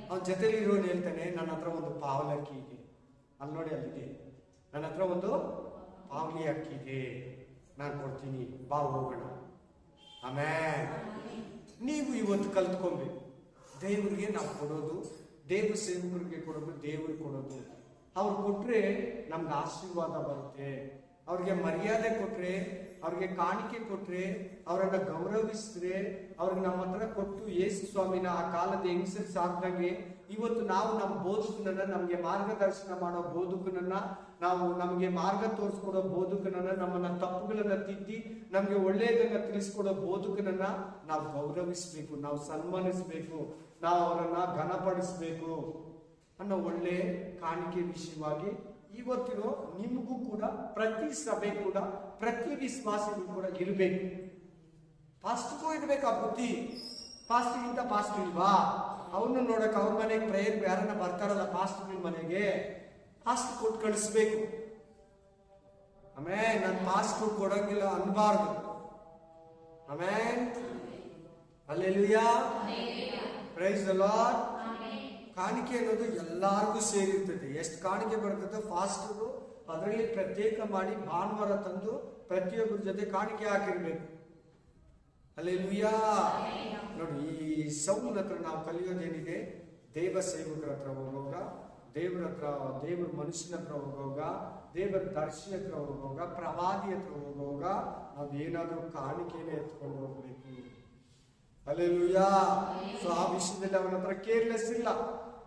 ಅವನ ಜೊತೆಲಿ ಇರೋನು ಹೇಳ್ತಾನೆ, ನನ್ನ ಹತ್ರ ಒಂದು ಪಾವಲಿ ಅಕ್ಕಿ ಇದೆ, ಅಲ್ಲಿ ನೋಡಿ ಅಲ್ಲಿದೆ, ನನ್ನ ಹತ್ರ ಒಂದು ಪಾವಲಿ ಅಕ್ಕಿ ಇದೆ, ನಾನು ಕೊಡ್ತೀನಿ, ಬಾ ಹೋಗೋಣ. ಆಮೇಲೆ ನೀವು ಇವತ್ತು ಕಲ್ತ್ಕೊಬೇಕು, ದೇವರಿಗೆ ನಾವು ಕೊಡೋದು, ದೇವ್ರ ಸೇವಕರಿಗೆ ಕೊಡೋದು, ದೇವ್ರಿಗೆ ಕೊಡೋದು. ಅವ್ರು ಕೊಟ್ರೆ ನಮ್ಗೆ ಆಶೀರ್ವಾದ ಬರುತ್ತೆ. ಅವ್ರಿಗೆ ಮರ್ಯಾದೆ ಕೊಟ್ರೆ, ಅವ್ರಿಗೆ ಕಾಣಿಕೆ ಕೊಟ್ರೆ, ಅವರನ್ನ ಗೌರವಿಸಿದ್ರೆ, ಅವ್ರಿಗೆ ನಮ್ಮ ಹತ್ರ ಕೊಟ್ಟು ಯೇಸು ಸ್ವಾಮಿನ ಆ ಕಾಲದ ಹೆಂಗಸರು ಸಾಕ್ದಂಗೆ ಇವತ್ತು ನಾವು ನಮ್ಮ ಬೋಧಕನನ್ನ, ನಮ್ಗೆ ಮಾರ್ಗದರ್ಶನ ಮಾಡೋ ಬೋಧಕನನ್ನ, ನಾವು ನಮ್ಗೆ ಮಾರ್ಗ ತೋರಿಸ್ಕೊಡೋ ಬೋಧಕನನ್ನ, ನಮ್ಮನ್ನ ತಪ್ಪುಗಳನ್ನ ತಿದ್ದಿ ನಮ್ಗೆ ಒಳ್ಳೆಯದನ್ನ ತಿಳಿಸ್ಕೊಡೋ ಬೋಧಕನನ್ನ ನಾವು ಗೌರವಿಸ್ಬೇಕು, ನಾವು ಸನ್ಮಾನಿಸ್ಬೇಕು, ನಾವು ಅವರನ್ನ ಘನಪಡಿಸ್ಬೇಕು ಅನ್ನೋ ಒಳ್ಳೆ ಕಾಣಿಕೆ ವಿಷಯವಾಗಿ ಇವತ್ತಿರೋ ನಿಮಗೂ ಕೂಡ, ಪ್ರತಿ ಸಭೆ ಕೂಡ, ಪ್ರತಿ ವಿಶ್ವಾಸಿಗೂ ಕೂಡ ಇರಬೇಕು. ಪಾಸ್ಟ್ಗೂ ಇರ್ಬೇಕು ಆ ಬುದ್ಧಿ. ಪಾಸ್ಟ್ಗಿಂತ ಪಾಸ್ಟ್ ಇಲ್ವಾ? ಅವನ್ನ ನೋಡಕ್ ಅವ್ರ ಮನೆಗೆ ಪ್ರೇಯರ್ ಯಾರನ್ನ ಬರ್ತಾರಲ್ಲ ಪಾಸ್ಟ್ಗಳ ಮನೆಗೆ, ಪಾಸ್ಟ್ ಕೊಟ್ಟು ಕಳಿಸ್ಬೇಕು. ಆಮೇಲೆ ನಾನು ಪಾಸ್ಟ್ ಕೊಡಂಗಿಲ್ಲ ಅನ್ಬಾರ್ದು. ಆಮೇಲೆ ಹಲ್ಲೆಲೂಯಾ, ಪ್ರೈಸ್ ದಿ ಲಾರ್ಡ್. ಕಾಣಿಕೆ ಅನ್ನೋದು ಎಲ್ಲಾರ್ಗೂ ಸೇರಿರ್ತದೆ. ಎಷ್ಟು ಕಾಣಿಕೆ ಬರ್ತದೆ ಫಾಸ್ಟರು ಅದರಲ್ಲಿ ಪ್ರತ್ಯೇಕ ಮಾಡಿ ಭಾನುವಾರ ತಂದು ಪ್ರತಿಯೊಬ್ಬರ ಜೊತೆ ಕಾಣಿಕೆ ಹಾಕಿರ್ಬೇಕು. ಹಲ್ಲೆಲೂಯಾ. ನೋಡಿ, ಈ ಸೌಲನ ಹತ್ರ ನಾವು ಕಲಿಯೋದೇನಿದೆ? ದೇವ ಸೇವಕರ ಹತ್ರ ಹೋಗುವಾಗ, ದೇವರ ಹತ್ರ, ದೇವ್ರ ಮನುಷ್ಯನ ಹತ್ರ ಹೋಗುವಾಗ, ದೇವರ ದರ್ಶಿ ಹತ್ರ ಹೋಗುವಾಗ, ಪ್ರವಾದಿ ಹತ್ರ ಹೋಗುವಾಗ ನಾವೇನಾದ್ರೂ ಕಾಣಿಕೆನೇ ಎತ್ಕೊಂಡು ಹೋಗ್ಬೇಕು. ಹಲ್ಲೆಲೂಯಾ. ಸೊ ಆ ವಿಷಯದಲ್ಲಿ ಅವನ ಹತ್ರ ಕೇರ್ಲೆಸ್ ಇಲ್ಲ.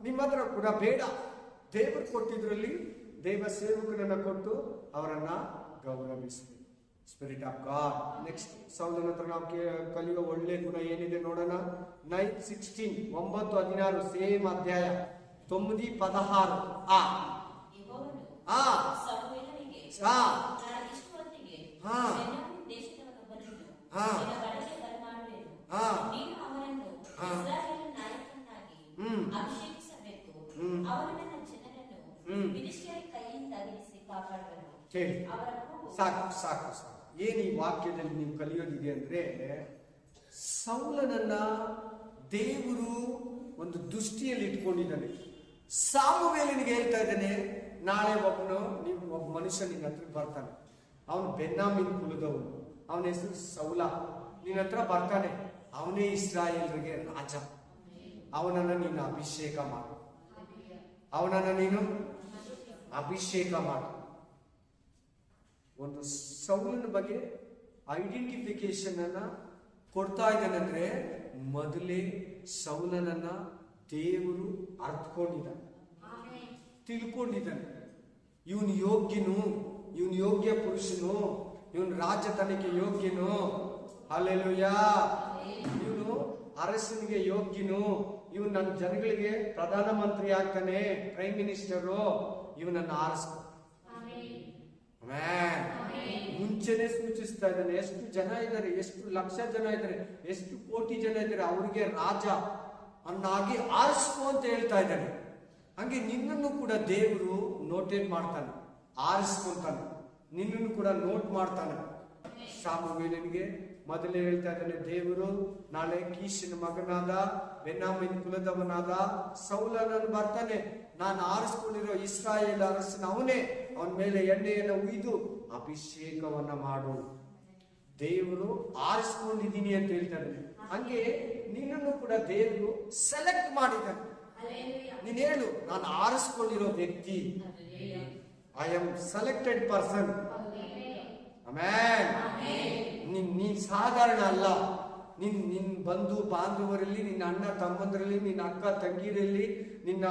ನಿಮ್ಮ ಹತ್ರ ಕೂಡ ಬೇಡ. ದೇವರು ಕೊಟ್ಟಿದ್ರಲ್ಲಿ ದೇವ ಸೇವಕರನ್ನ ಕೊಟ್ಟು ಅವರನ್ನ ಗೌರವಿಸಬೇಕು. Spirit of God. ನೆಕ್ಸ್ಟ್ ಸೌಲನ ಹತ್ರ ನಾವು ಕಲಿಯುವ ಒಳ್ಳೆ ಗುಣ ಏನಿದೆ ನೋಡೋಣ. 9:16 9:16 ಸೇಮ್ ಅಧ್ಯಾಯ 9:16. ಸಾಕು ಸಾಕು ಸಾಕು. ಏನ್ ಈ ವಾಕ್ಯದಲ್ಲಿ ನೀವು ಕಲಿಯೋದಿದೆ ಅಂದ್ರೆ, ಸೌಲನನ್ನ ದೇವರು ಒಂದು ದೃಷ್ಟಿಯಲ್ಲಿ ಇಟ್ಕೊಂಡಿದ್ದಾನೆ. ಸಾಮುವೇಲನಿಗೆ ಹೇಳ್ತಾ ಇದ್ದಾನೆ, ನಾಳೆ ಒಬ್ಬ ಮನುಷ್ಯ ನಿನ್ನ ಹತ್ರ ಬರ್ತಾನೆ, ಅವನು ಬೆನ್ಯಾಮೀನ್ ಕುಲದವನು, ಅವನ ಹೆಸರು ಸೌಲ, ನಿನ್ನ ಹತ್ರ ಬರ್ತಾನೆ, ಅವನೇ ಇಸ್ರಾಯೇಲರಿಗೆ ರಾಜ, ಅವನನ್ನ ನೀನು ಅಭಿಷೇಕ ಮಾಡು, ಅವನನ್ನ ನೀನು ಅಭಿಷೇಕ ಮಾಡು. ಒಂದು ಸೌಲನ ಬಗ್ಗೆ ಐಡೆಂಟಿಫಿಕೇಶನ್ ಅನ್ನ ಕೊಡ್ತಾ ಇದ್ದಾನಂದ್ರೆ, ಮೊದಲೇ ಸೌಲನನ್ನ ದೇವರು ಅರ್ಥಕೊಂಡಿದ್ದಾನೆ, ತಿಳ್ಕೊಂಡಿದ್ದಾನೆ. ಇವನು ಯೋಗ್ಯನು, ಇವನು ಯೋಗ್ಯ ಪುರುಷನು, ಇವನು ರಾಜತನಕ್ಕೆ ಯೋಗ್ಯನು. ಹಲ್ಲೆಲೂಯಾ. ಇವನು ಅರಸನಿಗೆ ಯೋಗ್ಯನು, ಇವನು ನನ್ನ ಜನಗಳಿಗೆ ಪ್ರಧಾನ ಮಂತ್ರಿ ಆಗ್ತಾನೆ, ಪ್ರೈಮ್ ಮಿನಿಸ್ಟರು, ಇವನನ್ನು ಆರಿಸ್ಕೊ. ಮುಂಚೆನೆ ಸೂಚಿಸ್ತಾ ಇದ್ದಾನೆ. ಎಷ್ಟು ಜನ ಇದ್ದಾರೆ, ಎಷ್ಟು ಲಕ್ಷ ಜನ ಇದ್ದಾರೆ, ಎಷ್ಟು ಕೋಟಿ ಜನ ಇದ್ದಾರೆ, ಅವ್ರಿಗೆ ರಾಜ ಅನ್ನಾಗಿ ಆರಿಸ್ಕೊ ಅಂತ ಹೇಳ್ತಾ ಇದ್ದಾನೆ. ಹಂಗೆ ನಿನ್ನನ್ನು ಕೂಡ ದೇವರು ನೋಟೇಟ್ ಮಾಡ್ತಾನೆ, ಆರಿಸ್ಕೊಂತಾನೆ, ನಿನ್ನನ್ನು ಕೂಡ ನೋಟ್ ಮಾಡ್ತಾನೆ. ಸಾಮುವೇಲನಿಗೆ ಮೊದಲೇ ಹೇಳ್ತಾ ಇದ್ದಾನೆ, ದೇವರು ನಾಳೆ ಕೀಷನ ಮಗನಾದ ಬೆನ್ಯಾಮೀನ್ ಕುಲದವನಾದ ಸೌಲನನ್ನು ಬರ್ತಾನೆ, ನಾನು ಆರಿಸ್ಕೊಂಡಿರೋ ಇಸ್ರಾಯೇಲ್ ಅರಸನ ಅವನೇ, ಅವನ ಮೇಲೆ ಎಣ್ಣೆಯನ್ನು ಉಯ್ದು ಅಭಿಷೇಕವನ್ನ ಮಾಡು. ದೇವರು ಆರಿಸ್ಕೊಂಡಿದ್ದೀನಿ ಅಂತ ಹೇಳ್ತಾನೆ. ಹಂಗೆ ನಿನ್ನನ್ನು ಕೂಡ ದೇವರು ಸೆಲೆಕ್ಟ್ ಮಾಡಿದ್ದಾನೆ. ನೀನ್ ಹೇಳು, ನಾನು ಆರಿಸ್ಕೊಂಡಿರೋ ವ್ಯಕ್ತಿ, ಐ ಆಮ್ ಸೆಲೆಕ್ಟೆಡ್ ಪರ್ಸನ್. ಆಮೇನ್. ನೀನ್ ಸಾಧಾರಣ ಅಲ್ಲ. ನಿನ್ ಬಂಧು ಬಾಂಧವರಲ್ಲಿ, ನಿನ್ನ ಅಣ್ಣ ತಮ್ಮಂದರಲ್ಲಿ, ನಿನ್ನ ಅಕ್ಕ ತಂಗಿರಲ್ಲಿ, ನಿನ್ನ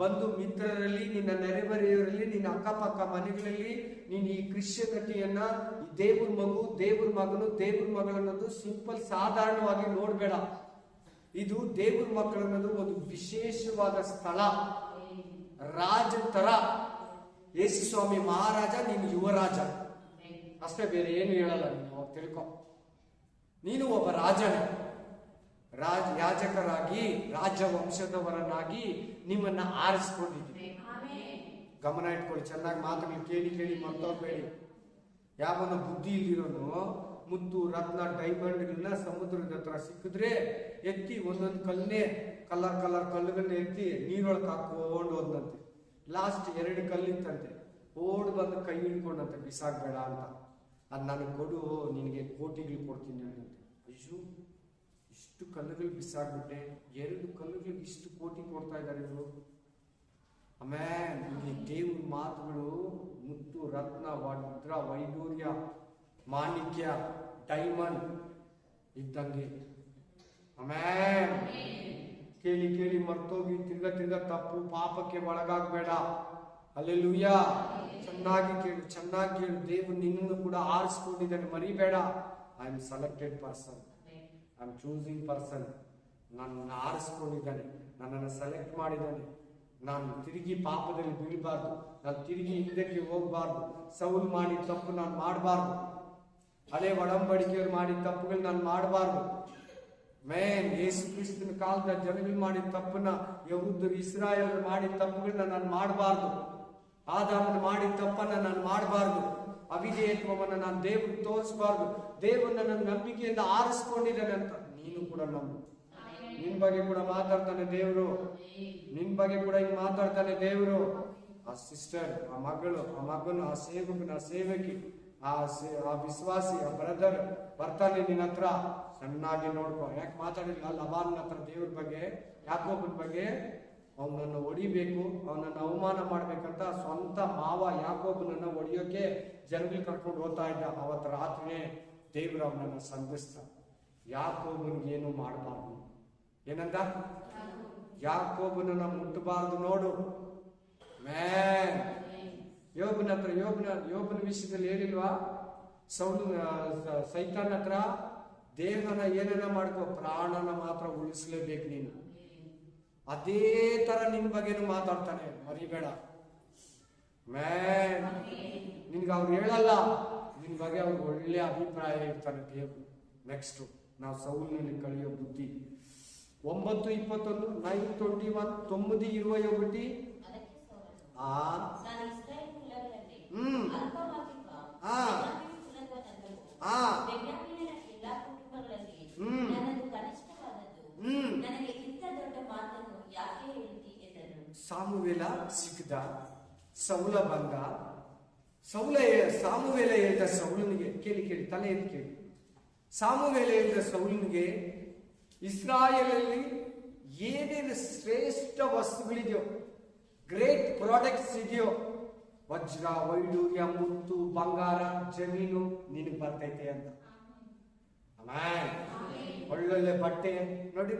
ಬಂಧು ಮಿತ್ರರಲ್ಲಿ, ನಿನ್ನ ನೆರೆಹೊರೆಯವರಲ್ಲಿ, ನಿನ್ನ ಅಕ್ಕಪಕ್ಕ ಮನೆಗಳಲ್ಲಿ ನೀನು ಈ ಕ್ರಿಶ್ಚಿಯನಿಟಿಯನ್ನ, ಈ ದೇವ್ರ ಮಗು, ದೇವ್ರ ಮಗನು, ದೇವ್ರ ಮಗಳನ್ನೋದು ಸಿಂಪಲ್ ಸಾಧಾರಣವಾಗಿ ನೋಡ್ಬೇಡ. ಇದು ದೇವ್ರ ಮಕ್ಕಳನ್ನೋದು ಒಂದು ವಿಶೇಷವಾದ ಸ್ಥಳ, ರಾಜ ತರ. ಯೇಸು ಸ್ವಾಮಿ ಮಹಾರಾಜ, ನೀನು ಯುವರಾಜ ಅಷ್ಟೇ, ಬೇರೆ ಏನು ಹೇಳಲ್ಲ. ನೀನು ತಿಳ್ಕೊ, ನೀನು ಒಬ್ಬ ರಾಜನೇ. ಯಾಜಕರಾಗಿ, ರಾಜ ವಂಶದವರನ್ನಾಗಿ ನಿಮ್ಮನ್ನ ಆರಿಸ್ಕೊಂಡಿದ್ದೀನಿ. ಗಮನ ಇಟ್ಕೊಳ್ಳಿ, ಚೆನ್ನಾಗಿ ಮಾತುಗಳು ಕೇಳಿ ಕೇಳಿ ಮರ್ತೋಗ್ಬೇಡಿ. ಯಾವನ ಬುದ್ಧಿ ಇಲ್ಲಿರೋನು ಮುತ್ತು ರತ್ನ ಡೈಮಂಡ್ಗಳನ್ನ ಸಮುದ್ರದ ಹತ್ರ ಸಿಕ್ಕಿದ್ರೆ ಎತ್ತಿ ಒಂದೊಂದು ಕಲ್ಲನ್ನೇ ಕಲರ್ ಕಲ್ಲುಗಳನ್ನ ಎತ್ತಿ ನೀರೊಳಗೆ ಹಾಕೊಂಡು ಹೋದಂತೆ. ಲಾಸ್ಟ್ 2 ಕಲ್ಲಿತ್ತಂತೆ. ಓಡ್ ಬಂದು ಕೈ ಹಿಡ್ಕೊಂಡಂತೆ ಬಿಸಾಕ್ಬೇಡ ಅಂತ. ಅದು ನನಗೆ ಕೊಡು, ನಿನಗೆ ಕೋಟಿಗಳು ಕೊಡ್ತೀನಿ ಅನ್ನಂತೆ. ಅಯ್ಯೋ, ಇಷ್ಟು ಕಲ್ಲುಗಳು ಬಿಸಾಕ್ಬಿಟ್ಟೆ, 2 ಕಲ್ಲುಗಳಿಗೆ ಇಷ್ಟು ಕೋಟಿ ಕೊಡ್ತಾ ಇದ್ದಾರೆ ಇವರು. ಆಮೇಲೆ ಇಲ್ಲಿ ದೇವ್ರ ಮಾತುಗಳು ಮುತ್ತು ರತ್ನ ವಜ್ರ ವೈಡೂರ್ಯ ಮಾಣಿಕ್ಯ ಡೈಮಂಡ್ ಇದ್ದಂಗೆ. ಆಮೇಲೆ ಕೇಳಿ ಕೇಳಿ ಮರ್ತೋಗಿ ತಿರ್ಗಾ ತಪ್ಪು ಪಾಪಕ್ಕೆ ಒಳಗಾಗಬೇಡ. ಹಲ್ಲೆಲೂಯಾ. ಚೆನ್ನಾಗಿ ಕೇಳು. ದೇವರು ನಿನ್ನನ್ನು ಕೂಡ ಆರಿಸ್ಕೊಂಡಿದ್ದಾನೆ, ಮರಿಬೇಡ. I am selected person, I am choosing person. ನನ್ನನ್ನು ಆರಿಸ್ಕೊಂಡಿದ್ದಾನೆ, ನನ್ನನ್ನು ಸೆಲೆಕ್ಟ್ ಮಾಡಿದ್ದಾನೆ. ನಾನು ತಿರುಗಿ ಪಾಪದಲ್ಲಿ ಬೀಳಬಾರ್ದು, ನಾನು ತಿರುಗಿ ಹಿಂದಕ್ಕೆ ಹೋಗ್ಬಾರ್ದು. ಸೌಲ್ ಮಾಡಿದ ತಪ್ಪು ನಾನು ಮಾಡಬಾರ್ದು, ಹಳೆ ಒಡಂಬಡಿಕೆಯವರು ಮಾಡಿದ ತಪ್ಪುಗಳು ನಾನು ಮಾಡಬಾರ್ದು. ಯೇಸು ಕ್ರಿಸ್ತನ ಕಾಲದ ಜನಗಳು ಮಾಡಿದ ತಪ್ಪನ್ನ, ಯಹೂದ್ಯರು ಇಸ್ರಾಯೇಲರು ಮಾಡಿದ ತಪ್ಪುಗಳನ್ನ ನಾನು ಮಾಡಬಾರ್ದು. ಆದಾಮನ ಮಾಡಿದ ತಪ್ಪನ್ನ ನಾನು ಮಾಡಬಾರ್ದು. ಅವಿಧೇಯತ್ವವನ್ನು ನಾನು ದೇವ್ರಿಗೆ ತೋರಿಸಬಾರ್ದು. ದೇವರನ್ನ ನನ್ನ ನಂಬಿಕೆಯಿಂದ ಆರಿಸ್ಕೊಂಡಿದ್ದಾನೆ ಅಂತ ನೀನು ಕೂಡ ನಂಬು. ನಿನ್ ಬಗ್ಗೆ ಕೂಡ ಮಾತಾಡ್ತಾನೆ ದೇವರು, ನಿನ್ ಬಗ್ಗೆ ಕೂಡ ಹಿಂಗ್ ಮಾತಾಡ್ತಾನೆ ದೇವರು. ಆ ಸಿಸ್ಟರ್, ಆ ಮಗಳು, ಆ ಮಗನು, ಆ ಸೇವಕನ, ಆ ಸೇವಕಿ, ಆ ವಿಶ್ವಾಸಿ, ಆ ಬ್ರದರ್ ಬರ್ತಾನೆ ನಿನ್ನ ಹತ್ರ. ಚೆನ್ನಾಗಿ ನೋಡ್ಕೊ. ಯಾಕೆ ಮಾತಾಡಿಲ್ಲ ಲಬಾನ್ ಹತ್ರ ದೇವ್ರ ಬಗ್ಗೆ, ಯಾಕೋಬನ ಬಗ್ಗೆ? ಅವನನ್ನು ಹೊಡಿಬೇಕು, ಅವನನ್ನು ಅವಮಾನ ಮಾಡ್ಬೇಕಂತ ಸ್ವಂತ ಮಾವ ಯಾಕೋಬನನ್ನ ಹೊಡಿಯೋಕೆ ಜನಗಳು ಕರ್ಕೊಂಡು ಹೋಗ್ತಾ ಇದ್ದ. ಅವತ್ತು ರಾತ್ರಿನೇ ದೇವ್ರು ಅವನನ್ನು ಸಂಧಿಸ್ತ. ಯಾಕೋಬನಿಗೆ ಏನು ಮಾಡಬಾರ್ದು. ಏನಂತ? ಯಾಕೋಬನನ್ನ ಮುಟ್ಟಬಾರ್ದು ನೋಡು. ಯೋಬನ ಹತ್ರ ಯೋಬನ ವಿಷಯದಲ್ಲಿ ಹೇಳಿಲ್ವಾ? ಸೈತಾನ್ ಹತ್ರ ದೇಹನ ಏನೇನ ಮಾಡ್ಕೋ, ಪ್ರಾಣನ ಮಾತ್ರ ಉಳಿಸ್ಲೇಬೇಕು ನೀನು. ಅದೇ ತರ ನಿನ್ ಬಗ್ಗೆನು ಮಾತಾಡ್ತಾನೆ, ಮರಿಬೇಡ. ನಿನ್ಗೆ ಅವ್ರು ಹೇಳಲ್ಲ, ನಿನ್ ಬಗ್ಗೆ ಅವ್ರಿಗೆ ಒಳ್ಳೆ ಅಭಿಪ್ರಾಯ ಇರ್ತಾನೆ ದೇವ್ರು. ನೆಕ್ಸ್ಟ್ ನಾವು ಸೌಲ್ನಲ್ಲಿ ಕಳಿಯೋ ಬುದ್ಧಿ. 9:21 9:21 9:21 ಸಾಮುವೇಲ ಸಿಕ್ಕಿದ, ಸೌಲ ಬಂದ. ಸಾಮುವೇಲ ಹೇಳಿದ ಸೌಲನಿಗೆ, ಕೇಳಿ ತಲೆ ಎದ್ದು ಕೇಳಿ. ಸಾಮುವೇಲ ಹೇಳಿದ ಸೌಲನಿಗೆ, ಇಸ್ರಾಯೇಲಲ್ಲಿ ಏನೇನು ಶ್ರೇಷ್ಠ ವಸ್ತುಗಳಿದೆಯೋ, ಗ್ರೇಟ್ ಪ್ರಾಡಕ್ಟ್ಸ್ ಇದೆಯೋ, ವಜ್ರ ವೈಡೂರ್ಯ ಮುತ್ತು ಬಂಗಾರ ಜಮೀನು ನಿನಗೆ ಬರ್ತೈತೆ ಅಂತ. ಒಳ್ಳೊಳ್ಳೆ ಬಟ್ಟೆ ನೋಡಿ.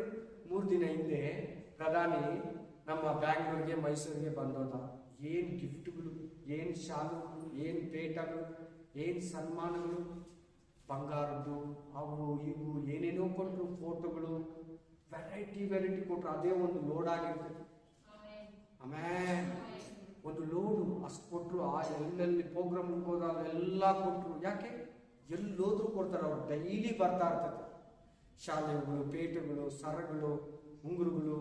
3 ದಿನ ಹಿಂದೆ ಪ್ರಧಾನಿ ನಮ್ಮ ಬ್ಯಾಂಗ್ಳೂರ್ಗೆ ಮೈಸೂರಿಗೆ ಬಂದೋದ. ಏನ್ ಗಿಫ್ಟ್ಗಳು, ಏನ್ ಶಾಲುಗಳು, ಏನ್ ಪೇಟಗಳು, ಏನ್ ಸನ್ಮಾನಗಳು, ಬಂಗಾರದ್ದು ಅವು ಇವು ಏನೇನೋ ಕೊಟ್ಟರು. ಫೋಟೋಗಳು ವೆರೈಟಿ ಕೊಟ್ಟರು. ಅದೇ ಒಂದು ಲೋಡ್ ಆಗಿರ್ತದೆ. ಆಮೇಲೆ ಒಂದು ಲೋಡು ಅಷ್ಟು ಕೊಟ್ಟರು. ಆ ಎಲ್ಲೆಲ್ಲಿ ಪ್ರೋಗ್ರಾಮ್ ಹೋದ ಅವೆಲ್ಲ ಕೊಟ್ಟರು. ಯಾಕೆ? ಎಲ್ಲೋದ್ರು ಕೊಡ್ತಾರೆ. ಅವ್ರು ಡೈಲಿ ಬರ್ತಾ ಇರ್ತದೆ. ಶಾಲೆಗಳು, ಪೇಟಗಳು, ಸರಗಳು, ಉಂಗುರುಗಳು,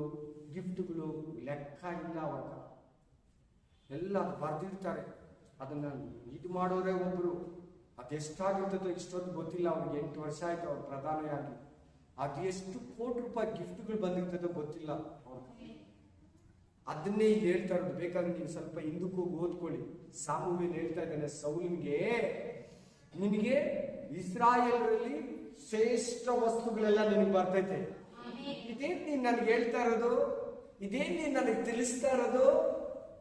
ಗಿಫ್ಟ್ಗಳು ಲೆಕ್ಕ ಇಲ್ಲ. ಅವಾಗ ಎಲ್ಲ ಬರ್ದಿರ್ತಾರೆ. ಅದನ್ನ ಇದು ಮಾಡೋರೇ ಒಬ್ರು. ಅದೆಷ್ಟಾಗಿರ್ತದೋ ಇಷ್ಟೊಂದು ಗೊತ್ತಿಲ್ಲ ಅವ್ರಿಗೆ. 8 ವರ್ಷ ಆಯ್ತು ಅವ್ರು ಪ್ರಧಾನಿಯಾಗಿ. ಅದು ಎಷ್ಟು ಕೋಟಿ ರೂಪಾಯಿ ಗಿಫ್ಟ್ಗಳು ಬಂದಿರ್ತದೋ ಗೊತ್ತಿಲ್ಲ ಅವ್ರಿಗೆ. ಅದನ್ನೇ ಈಗ ಹೇಳ್ತಾ ಇರೋದು. ಬೇಕಾದ್ರೆ ನೀವು ಸ್ವಲ್ಪ ಹಿಂದಕ್ಕೆ ಹೋಗಿ ಓದ್ಕೊಳ್ಳಿ. ಸಾಮುವೇಲ್ ಹೇಳ್ತಾ ಇದ್ದಾನೆ ಸೌಲನಿಗೆ, ನಿನಗೆ ಇಸ್ರಾಯೇಲರಲ್ಲಿ ಶ್ರೇಷ್ಠ ವಸ್ತುಗಳೆಲ್ಲ ನಿನಗೆ ಬರ್ತೈತೆ. ಇದೇನ್ ನೀನ್ ನನಗೆ ಹೇಳ್ತಾ ಇರೋದು? ಇದೇನ್ ನೀನ್ ನನಗೆ ತಿಳಿಸ್ತಾ ಇರೋದು?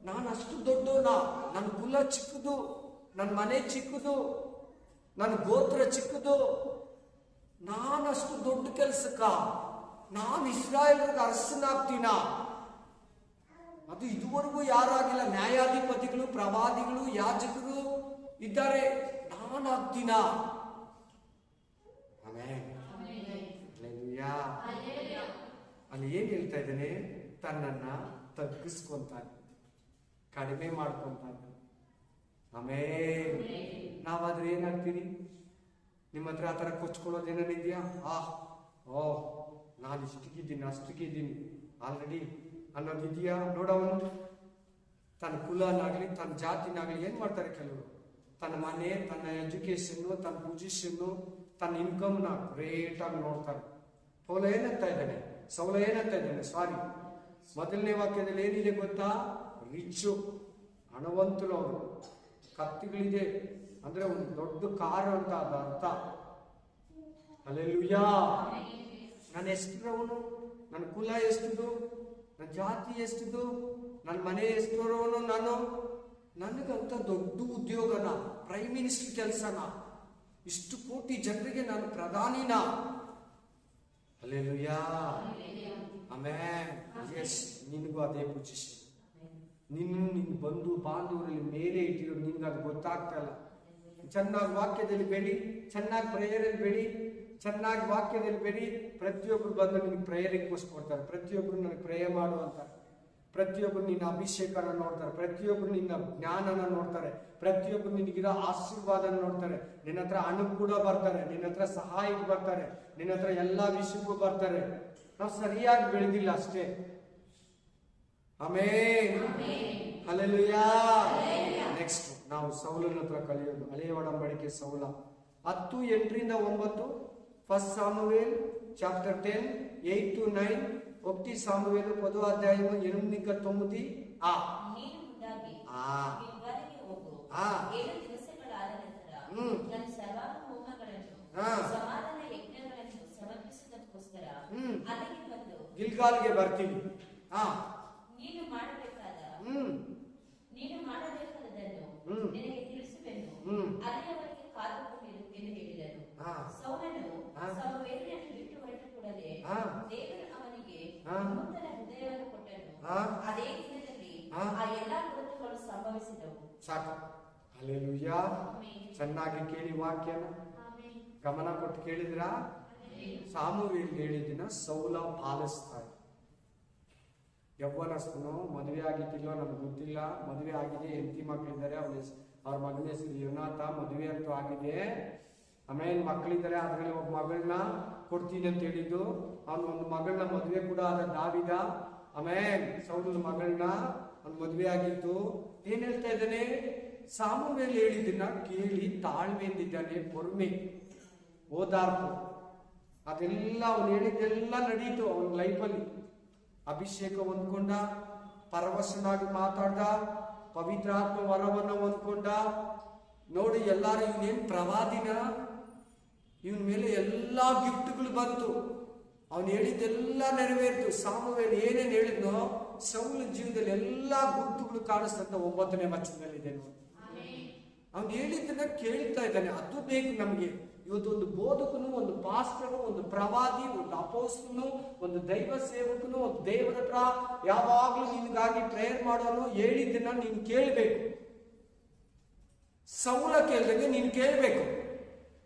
ನಾನು ಅಷ್ಟು ದೊಡ್ಡವನ? ನನ್ನ ಕುಲ ಚಿಕ್ಕದು, ನನ್ನ ಮನೆ ಚಿಕ್ಕದು, ನನ್ನ ಗೋತ್ರ ಚಿಕ್ಕದು. ನಾನಷ್ಟು ದೊಡ್ಡ ಕೆಲ್ಸಕ್ಕ ನಾನು ಇಸ್ರಾಯೇಲರಿಗೆ ಅರಸನಾಗ್ತೀನ? ಅದು ಇದುವರೆಗೂ ಯಾರಾಗಿಲ್ಲ. ನ್ಯಾಯಾಧಿಪತಿಗಳು, ಪ್ರವಾದಿಗಳು, ಯಾಜಕರು ಇದ್ದಾರೆ. ನಾನಾಗ್ತೀನ? ಅಲ್ಲಿ ಏನ್ ಹೇಳ್ತಾ ಇದ್ದಾನೆ? ತನ್ನನ್ನ ತಗ್ಗಿಸ್ಕೊಂತಾನೆ, ಕಡಿಮೆ ಮಾಡ್ಕೊಂತಾನೆ. ಆಮೇಲೆ ನಾವಾದ್ರೆ ಏನಾಗ್ತೀರಿ? ನಿಮ್ಮ ಹತ್ರ ಆ ಥರ ಕೊಚ್ಕೊಳ್ಳೋದೇನಿದ್ಯಾ? ನಾನು ಇಷ್ಟಕ್ಕಿದ್ದೀನಿ, ಅಷ್ಟಕ್ಕಿದ್ದೀನಿ ಆಲ್ರೆಡಿ ಅನ್ನೋದಿದೆಯಾ? ನೋಡವನು ತನ್ನ ಕುಲನಾಗ್ಲಿ, ತನ್ನ ಜಾತಿನಾಗ್ಲಿ ಏನ್ ಮಾಡ್ತಾರೆ ಕೆಲವರು? ತನ್ನ ಮನೆ, ತನ್ನ ಎಜುಕೇಶನ್ನು, ತನ್ನ ಪೊಸಿಷನ್ನು, ತನ್ನ ಇನ್ಕಮ್ನ ಗ್ರೇಟ್ ಆಗಿ ನೋಡ್ತಾರೆ. ಸೌಲ ಏನಂತ ಇದ್ದಾನೆ ಸಾರಿ, ಮೊದಲನೇ ವಾಕ್ಯದಲ್ಲಿ ಏನಿದೆ ಗೊತ್ತಾ? ರಿಚ್ಚು, ಹಣವಂತರು ಅವರು, ಕತ್ತಿಗಳಿದೆ ಅಂದ್ರೆ ಒಂದು ದೊಡ್ಡ ಕಾರು ಅಂತ ಅದ ಅರ್ಥ. ಹಲ್ಲೆಲೂಯಾ. ನಾನು ಎಷ್ಟಿರವನು, ನನ್ನ ಕುಲ ಎಷ್ಟಿದು, ನನ್ನ ಜಾತಿ ಎಷ್ಟಿದು, ನನ್ನ ಮನೆ ಎಷ್ಟಿರೋವನು ನಾನು, ನನಗಂತ ದೊಡ್ಡ ಉದ್ಯೋಗನ, ಪ್ರೈಮ್ ಮಿನಿಸ್ಟರ್ ಕೆಲಸನ, ಇಷ್ಟು ಕೋಟಿ ಜನರಿಗೆ ನಾನು ಪ್ರಧಾನಿನ. ಹಲ್ಲೆಲೂಯಾ. ಆಮೆನ್. ಎಸ್, ನಿನಗೂ ಅದೇ ಪೊಸಿಷನ್. ನಿನ್ನ ಬಂಧು ಬಾಂಧವರಲ್ಲಿ ಮೇಲೆ ಇಟ್ಟಿರೋ ನಿನ್ಗೆ ಅದು ಗೊತ್ತಾಗ್ತಾ ಇಲ್ಲ. ಚೆನ್ನಾಗಿ ವಾಕ್ಯದಲ್ಲಿ ಬೇಡಿ, ಚೆನ್ನಾಗಿ ಪ್ರೇಯರಲ್ಲಿ ಬೇಡಿ, ಚೆನ್ನಾಗಿ ವಾಕ್ಯದಲ್ಲಿ ಬೇಡಿ. ಪ್ರತಿಯೊಬ್ರು ಬಂದು ನಿನ್ಗೆ ಪ್ರೇಯರ್ ರಿಕ್ವೆಸ್ಟ್ ಕೊಡ್ತಾರೆ, ಪ್ರತಿಯೊಬ್ರು ನನಗೆ ಪ್ರೇಯ ಮಾಡು ಅಂತಾರೆ, ಪ್ರತಿಯೊಬ್ರು ನಿನ್ನ ಅಭಿಷೇಕನ ನೋಡ್ತಾರೆ, ಪ್ರತಿಯೊಬ್ರು ನಿನ್ನ ಜ್ಞಾನನ ನೋಡ್ತಾರೆ, ಪ್ರತಿಯೊಬ್ರು ನಿನಗಿರೋ ಆಶೀರ್ವಾದನ ನೋಡ್ತಾರೆ. ನಿನ್ನ ಹತ್ರ ಹಣಕ್ಕೆ ಕೂಡ ಬರ್ತಾರೆ, ನಿನ್ನ ಹತ್ರ ಸಹಾಯಕ್ಕೆ ಬರ್ತಾರೆ, ನಿನ್ನ ಹತ್ರ ಎಲ್ಲಾ ವಿಷಯಕ್ಕೂ ಬರ್ತಾರೆ. ನಾವು ಸರಿಯಾಗಿ ಬೆಳೆದಿಲ್ಲ ಅಷ್ಟೇ. ಆಮೆನ್. ಹಲ್ಲೆಲೂಯಾ. ನೆಕ್ಸ್ಟ್ ನಾವು ಸೌಲನ ಹತ್ರ ಕಲಿಯೋದು. ಹಳೆಯ ಒಡಂಬಡಿಕೆ ಸೌಲ 10:8-9, ఫస్ట్ సామువేల్ చాప్టర్ 10 8-9, 1 సామువేలు 10వ అధ్యాయము 8-9. ನೀನು ಮುಂದಾಗಿ ಗಿಲ್ಗಾಲಿಗೆ ಹೋಗು. 7 ದಿವಸಗಳಾದ ನಂತರ ನನ್ನ ಸರ್ವಾಂಗ ಹೋಮಗಳನ್ನು ಸಮಾಧಾನ ಯಜ್ಞಗಳನ್ನು ಸಮರ್ಪಿಸುವುದಕ್ಕೋಸ್ಕರ ಅಲ್ಲಿಗೆ ಬಂದು ಗಿಲ್ಗಾಲ್ಗೆ ಬರ್ತೀನಿ. ನೀನು ಮಾಡಬೇಕಾದದನ್ನು ನಿನಗೆ ತಿಳಿಸುವೆನು, ಅಲ್ಲಿಯವರೆಗೆ ಕಾದುಕೊಂಡಿರು ಎಂದು ಹೇಳಿದನು. ಸೌಲನು ಸಮುವೇಲನನ್ನು ಬಿಟ್ಟು ಹೊರಟ ಕೂಡಲೇ ದೇವರು ಅವನಿಗೆ ನೂತನ ಹೃದಯವನ್ನು ಕೊಟ್ಟನು. ಅದೇ ದಿನದಲ್ಲಿ ಆ ಎಲ್ಲಾ ಗುರುತುಗಳು ಸಂಭವಿಸಿದವು. ಸಾಕು. ಹಲ್ಲೆಲೂಯಾ. ಚೆನ್ನಾಗಿ ಕೇಳಿ ವಾಕ್ಯನ ಗಮನ ಕೊಟ್ಟು ಕೇಳಿದ್ರ. ಸಾಮುವೇಲ್ ಹೇಳಿದಿನ ಸೌಲ ಪಾಲಿಸ್ತಾರೆ. ಯವ್ವನಸ್ಥನು, ಮದುವೆ ಆಗಿದ್ದಿಲ್ಲೋ ನಮ್ಗೆ ಗೊತ್ತಿಲ್ಲ, ಮದುವೆ ಆಗಿದೆ, ಹೆಂಡತಿ ಮಕ್ಕಳಿದ್ದಾರೆ, ಅವ್ರ ಮಗನ ಹೆಸರು ಯೋನಾಥ, ಮದುವೆ ಅಂತೂ ಆಗಿದೆ. ಆಮೇಲೆ ಮಕ್ಕಳಿದ್ದಾರೆ, ಅದ್ರಲ್ಲಿ ಒಬ್ಬ ಮಗಳನ್ನ ಕೊಡ್ತೀನಿ ಅಂತ ಹೇಳಿದ್ದು. ಅವನು ಒಂದು ಮಗಳನ್ನ ಮದುವೆ ಕೂಡ ಆದ ದಾವಿದ. ಆಮೇಲೆ ಸೌಲನ ಮಗಳನ್ನ ಅವ್ನು ಮದುವೆ ಆಗಿತ್ತು. ಏನ್ ಹೇಳ್ತಾ ಇದ್ದಾನೆ? ಸಾಮುವೇಲ್ ಹೇಳಿದ್ದನ್ನ ಕೇಳಿ ತಾಳ್ಮೆಯಿಂದಿದ್ದಾನೆ, ಪೊರ್ಮೆ, ಓದಾರ್ಪು, ಅದೆಲ್ಲ ಅವನು ಹೇಳಿದ್ದೆಲ್ಲ ನಡೀತು ಅವನ ಲೈಫಲ್ಲಿ. ಅಭಿಷೇಕ ಹೊಂದ್ಕೊಂಡ, ಪರವಶನಾಗಿ ಮಾತಾಡ್ದ, ಪವಿತ್ರಾತ್ಮ ವರವನ್ನ ಹೊಂದ್ಕೊಂಡ. ನೋಡಿ, ಎಲ್ಲಾರು ಇವನೇನ್ ಪ್ರವಾದಿನ, ಇವನ ಮೇಲೆ ಎಲ್ಲಾ ಗಿಫ್ಟ್ಗಳು ಬಂತು, ಅವನು ಹೇಳಿದ್ದೆಲ್ಲ ನೆರವೇರ್ತು. ಸಾಮುವೇಲ್ ಏನೇನು ಹೇಳಿದ್ನೋ ಸೌಲ ಜೀವನದಲ್ಲಿ ಎಲ್ಲಾ ಗುರುತುಗಳು ಕಾಣಿಸ್ತಂತ 9ನೇ ವಚನದಲ್ಲಿದೆ ನೋಡಿ. ಅವನು ಹೇಳಿದ್ದನ್ನ ಕೇಳ್ತಾ ಇದ್ದಾನೆ. ಅದು ಬೇಕು ನಮ್ಗೆ. ಇವತ್ತು ಒಂದು ಬೋಧಕನು, ಒಂದು ಪಾಸ್ಟರು, ಒಂದು ಪ್ರವಾದಿ, ಒಂದು ಅಪೋಸ್ತಲನು, ಒಂದು ದೈವ ಸೇವಕನು, ಒಂದು ದೇವರ ಹತ್ರ ಯಾವಾಗ್ಲೂ ನಿನ್ಗಾಗಿ ಪ್ರೇಯರ್ ಮಾಡೋನು ಹೇಳಿದ್ದನ್ನ ನೀನ್ ಕೇಳ್ಬೇಕು. ಸೌಲ ಕೇಳ್ದಂಗೆ ನೀನ್ ಕೇಳ್ಬೇಕು.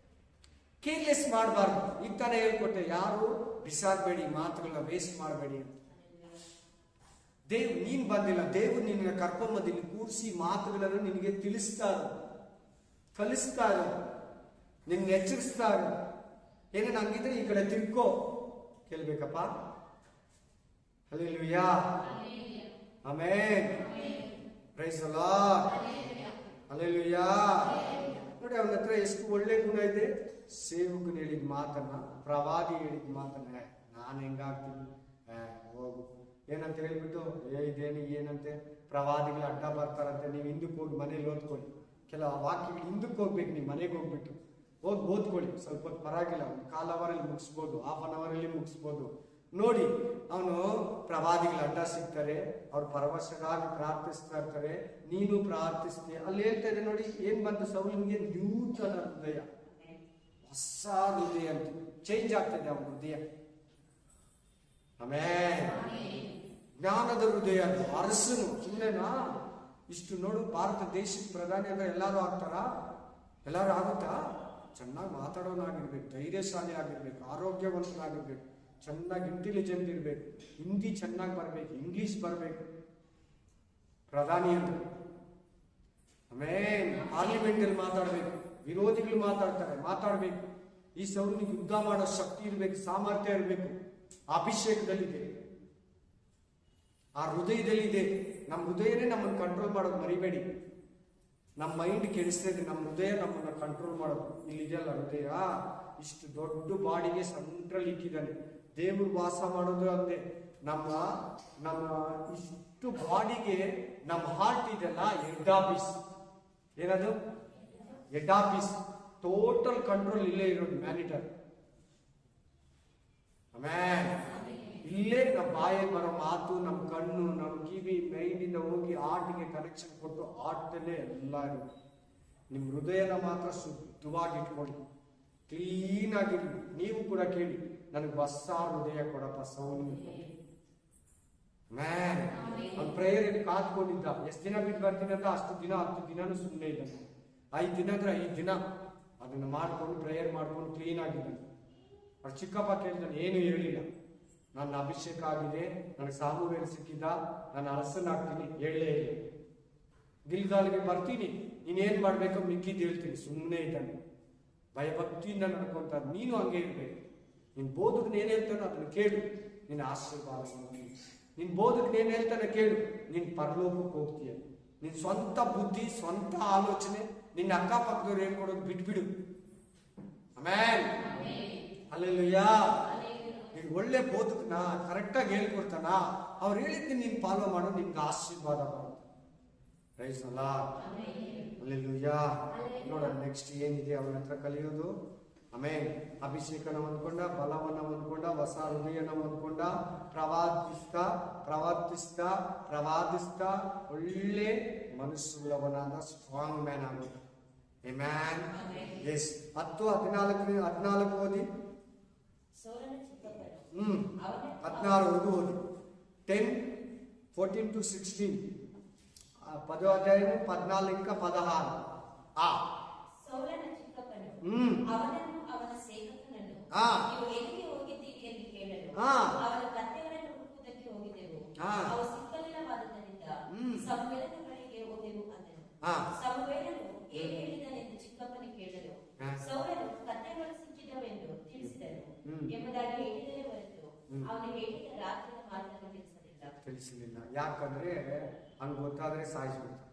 ಕೇರ್ಲೆಸ್ ಮಾಡಬಾರ್ದು. ಈಗ ತಾನೇ ಹೇಳ್ಕೊಟ್ಟೆ, ಯಾರು ಬಿಸಾಡ್ಬೇಡಿ, ಮಾತುಗಳನ್ನ ವೇಸ್ಟ್ ಮಾಡಬೇಡಿ ಅಂತ. ನೀನ್ ಬಂದಿಲ್ಲ, ದೇವ್ರು ನಿನ್ನ ಕರ್ಕೊಂಬಂದು ಇಲ್ಲಿ ಕೂರಿಸಿ ಮಾತುಗಳನ್ನು ನಿನಗೆ ತಿಳಿಸ್ತಾರೆ, ಕಲಿಸ್ತಾರೆ, ನಿನ್ಗೆ ಎಚ್ಚರಿಸ್ತಾರೆ. ಏನೇ ನಂಗಿದ್ರೆ ಈ ಕಡೆ ತಿರ್ಕೋ ಕೇಳ್ಬೇಕಪ್ಪ. Hallelujah. Amen. Praise the lord. Hallelujah. ನೋಡಿ, ಅವನ ಹತ್ರ ಎಷ್ಟು ಒಳ್ಳೆ ಗುಣ ಇದೆ. ಸೇವಕನು ಹೇಳಿದ ಮಾತನ್ನ, ಪ್ರವಾದಿ ಹೇಳಿದ ಮಾತನ್ನ ನಾನು ಹೆಂಗಾಗ್ತೀನಿ, ಹೋಗು ಏನಂತ ಹೇಳ್ಬಿಟ್ಟು, ಇದೇನು ಏನಂತೆ ಪ್ರವಾದಿಗಳು ಅಡ್ಡ ಬರ್ತಾರಂತೆ, ನೀವು ಹಿಂದಕ್ಕೆ ಹೋಗಿ ಮನೇಲಿ ಓದ್ಕೊಳ್ಳಿ. ಕೆಲವು ವಾಕ್ಯಗಳು ಹಿಂದಕ್ಕೆ ಹೋಗ್ಬೇಕು, ನೀವು ಮನೆಗೆ ಹೋಗ್ಬಿಟ್ಟು ಹೋಗಿ ಓದ್ಕೊಳ್ಳಿ. ಸ್ವಲ್ಪ ಹೊತ್ತು ಪರವಾಗಿಲ್ಲ, ಒಂದು 1/4 ಅವರಲ್ಲಿ ಮುಗಿಸ್ಬೋದು, 1/2 ಅವರಲ್ಲಿ ಮುಗಿಸ್ಬೋದು. ನೋಡಿ, ಅವನು ಪ್ರವಾದಿಗಳ ಅಡ್ಡ ಸಿಗ್ತಾರೆ, ಅವ್ರು ಪರವಶರಾಗಿ ಪ್ರಾರ್ಥಿಸ್ತಾ ಇರ್ತಾರೆ, ನೀನು ಪ್ರಾರ್ಥಿಸ್ತೀಯ. ಅಲ್ಲಿ ಹೇಳ್ತಾ ಇದೆ ನೋಡಿ, ಏನ್ ಬಂತು ಸೌಲನಿಗೆ? ನೂತನ ಹೃದಯ, ಹೊಸ ಹೃದಯ ಅಂತ ಚೇಂಜ್ ಆಗ್ತದೆ ಅವನ ಹೃದಯ. ಆಮೆನ್. ಜ್ಞಾನದ ಹೃದಯ, ಅರಸನು. ಸುಮ್ಮನೆನಾ? ಇಷ್ಟು ನೋಡು, ಭಾರತ ದೇಶದ ಪ್ರಧಾನಿ ಅಂದ್ರೆ ಎಲ್ಲಾರು ಆಗ್ತಾರ? ಎಲ್ಲಾರು ಆಗುತ್ತಾ? ಚೆನ್ನಾಗಿ ಮಾತಾಡೋನಾಗಿರ್ಬೇಕು, ಧೈರ್ಯಶಾಲಿ ಆಗಿರ್ಬೇಕು, ಆರೋಗ್ಯವಂತನಾಗಿರ್ಬೇಕು, ಚೆನ್ನಾಗಿ ಇಂಟೆಲಿಜೆಂಟ್ ಇರ್ಬೇಕು, ಹಿಂದಿ ಚೆನ್ನಾಗಿ ಬರ್ಬೇಕು, ಇಂಗ್ಲಿಷ್ ಬರ್ಬೇಕು. ಪ್ರಧಾನಿ ಅಂತ ಆಮೇಲೆ ಪಾರ್ಲಿಮೆಂಟ್ ಅಲ್ಲಿ ಮಾತಾಡ್ಬೇಕು, ವಿರೋಧಿಗಳು ಮಾತಾಡ್ಬೇಕು. ಈ ಸೌಲನಿಗೆ ಯುದ್ಧ ಮಾಡೋ ಶಕ್ತಿ ಇರ್ಬೇಕು, ಸಾಮರ್ಥ್ಯ ಇರ್ಬೇಕು. ಅಭಿಷೇಕದಲ್ಲಿದೆ, ಆ ಹೃದಯದಲ್ಲಿದೆ. ನಮ್ಮ ಹೃದಯನೇ ನಮ್ಮನ್ನು ಕಂಟ್ರೋಲ್ ಮಾಡೋದು ಮರಿಬೇಡಿ. ನಮ್ಮ ಮೈಂಡ್ ಕೆಡಿಸ್ತಾ ಇದೆ, ನಮ್ಮ ಹೃದಯ ನಮ್ಮನ್ನ ಕಂಟ್ರೋಲ್ ಮಾಡೋದು. ಇಲ್ಲಿದೆಯಲ್ಲ ಹೃದಯ, ಇಷ್ಟು ದೊಡ್ಡ ಬಾಡಿಗೆ ಸೆಂಟ್ರಲ್ ಇಕ್ಕಿದ್ದಾನೆ. ದೇವರು ವಾಸ ಮಾಡೋದು ಅಂದೆ. ನಮ್ಮ ನಮ್ಮ ಇಷ್ಟು ಬಾಡಿಗೆ ನಮ್ಮ ಹಾರ್ಟ್ ಇದೆಲ್ಲ ಹೆಡ್ ಆಫೀಸ್. ಏನದು? Head office. ಟೋಟಲ್ ಕಂಟ್ರೋಲ್ ಇಲ್ಲೇ ಇರೋದು, ಮ್ಯಾನಿಟರ್. ಆಮೇಲೆ ಇಲ್ಲೇ ನಮ್ಮ ಬಾಯಲ್ಲಿ ಬರೋ ಮಾತು, ನಮ್ಮ ಕಣ್ಣು, ನಮ್ಮ ಕಿವಿ, ಮೈಂಡಿಂದ ಹೋಗಿ ಹಾರ್ಟ್ಗೆ ಕನೆಕ್ಷನ್ ಕೊಟ್ಟು ಹಾರ್ಟಲ್ಲೇ ಎಲ್ಲ ಇರುತ್ತೆ. ನಿಮ್ಮ ಹೃದಯನ ಮಾತ್ರ ಶುದ್ಧವಾಗಿ ಇಟ್ಕೊಳ್ಳಿ, ಕ್ಲೀನ್ ಆಗಿರ್ಲಿ. ನೀವು ಕೂಡ ಕೇಳಿ, ನನಗೆ ಹೊಸ ಹೃದಯ ಕೊಡಪ್ಪ ಸೌಂಡ್. ಮ್ಯಾನ್ ಅವ್ನು ಪ್ರೇಯರ್ ಕಾದ್ಕೊಂಡಿದ್ದ. ಎಷ್ಟು ದಿನ ಬಿಟ್ಟು ಬರ್ತೀನಿ ಅಂತ, ಅಷ್ಟು ದಿನ 10 ದಿನನೂ ಸುಮ್ಮನೆ ಇದ್ದಾನೆ. 5 ದಿನ ಅಂದ್ರೆ 5 ದಿನ ಅದನ್ನು ಮಾಡ್ಕೊಂಡು ಪ್ರೇಯರ್ ಮಾಡ್ಕೊಂಡು ಕ್ಲೀನ್ ಆಗಿದ್ದಾನೆ. ಅವ್ರು ಚಿಕ್ಕಪ್ಪ ಕೇಳ್ತಾನೆ, ಏನು ಹೇಳಿಲ್ಲ. ನನ್ನ ಅಭಿಷೇಕ ಆಗಿದೆ, ನನಗೆ ಸಾಮುವೇಲ್ ಸಿಕ್ಕಿದ್ದ, ನಾನು ಅರಸನಾಗ್ತೀನಿ, ಹೇಳಲೇ ಇಲ್ಲ. ಗಿಲ್ಗಾಲ್ಗೆ ಬರ್ತೀನಿ, ನೀನೇನ್ ಮಾಡ್ಬೇಕು ಮಿಕ್ಕಿದ್ದು ಹೇಳ್ತೀನಿ. ಸುಮ್ಮನೆ ಇದ್ದಾನೆ, ಭಯಭಕ್ತಿಯಿಂದ ನಡ್ಕೊಂತ. ನೀನು ಹಂಗೆ ಇರ್ಬೇಕು. ನಿನ್ ಬೋಧಕನ ಏನ್ ಹೇಳ್ತಾನೋ ಅದನ್ನು ಕೇಳು, ನಿನ್ನ ಆಶೀರ್ವಾದ. ನಿನ್ ಬೋಧಕನ ಏನ್ ಹೇಳ್ತಾನೆ ಕೇಳು, ನೀನ್ ಪರಲೋಕಕ್ಕೆ ಹೋಗ್ತೀಯ. ನಿನ್ ಸ್ವಂತ ಬುದ್ಧಿ, ಸ್ವಂತ ಆಲೋಚನೆ, ನಿನ್ನ ಅಕ್ಕಪಕ್ಕದವ್ರು ಹೇಳ್ಕೊಡೋದು ಬಿಟ್ಬಿಡು. ಆಮೇಲೆ ಹಲ್ಲೆಲೂಯಾ. ನೀನ್ ಒಳ್ಳೆ ಬೋಧಕನ ಕರೆಕ್ಟಾಗಿ ಹೇಳ್ಕೊಡ್ತಾನ, ಅವ್ರು ಹೇಳಿದ್ದೀನಿ ನೀನ್ ಫಾಲೋ ಮಾಡೋ, ನಿನ್ಗೆ ಆಶೀರ್ವಾದ ಬರುತ್ತೆ. Praise the lord. ಹಲ್ಲೆಲೂಯಾ. ನೋಡೋಣ ನೆಕ್ಸ್ಟ್ ಏನಿದೆ ಅವನ ಹತ್ರ ಕಲಿಯೋದು. ಆಮೇಲೆ ಅಭಿಷೇಕನ ಹೊಂದ್ಕೊಂಡ, ಬಲವನ್ನ ಹೊಂದ್ಕೊಂಡ, ಹೊಸ ಹೃದಯನ ಹೊಂದ್ಕೊಂಡ, ಪ್ರವಾದಿಸ್ತಾ ಪ್ರವರ್ತಿಸ್ತಾ ಪ್ರವಾದಿಸ್ತಾ ಒಳ್ಳೆ ಮನಸ್ಸುಳ್ಳವನಾದ ಸ್ಟ್ರಾಂಗ್ ಮ್ಯಾನ್ ಆಗೋದು. ಆಮೆನ್. ಎಸ್. 10:14 ಓದಿ. 16 ಓದಿ. 10:14-16. 10వ అధ్యాయము 14 ఇంకా 16. ಸೌಲನ ಚಿಕ್ಕಪ್ಪನು ಅವನನ್ನು ಅವನ ಸೇವಕನನ್ನು ನೀವು ಎಲ್ಲಿಗೆ ಹೋಗಿದ್ದೀರಿ ಎಂದು ಕೇಳಲು ಅವರ ಕತ್ತೆಗಳನ್ನು ಹುಡುಕುವುದಕ್ಕೆ ಹೋಗಿದ್ದೆವು, ಅವು ಸಿಕ್ಕಲಿಲ್ಲವಾದ್ದರಿಂದ ಸಮುವೇಲನ ಬಳಿಗೆ ಹೋದೆವು ಅಂದನು. ಸಮುವೇಲನು ಏನು ಹೇಳಿದನೆಂದು ಚಿಕ್ಕಪ್ಪನಿಗೆ ಕೇಳಲು ಸೌಲನು ಕತ್ತೆಗಳು ಸಿಕ್ಕಿದವೆಂದು ತಿಳಿಸಿದನು ಎಂಬುದಾಗಿ ಹೇಳಿದರೆ ಹೊರತು ಅವನು ಹೇಳಿದ ರಾತ್ರಿಯ ಮಾತನ್ನು ತಿಳಿಸಲಿಲ್ಲ. ಯಾಕಂದ್ರೆ ಅವ್ನು ಗೊತ್ತಾದ್ರೆ ಸಾಯಿಸ್ಬಿಡ್ತಾನೆ.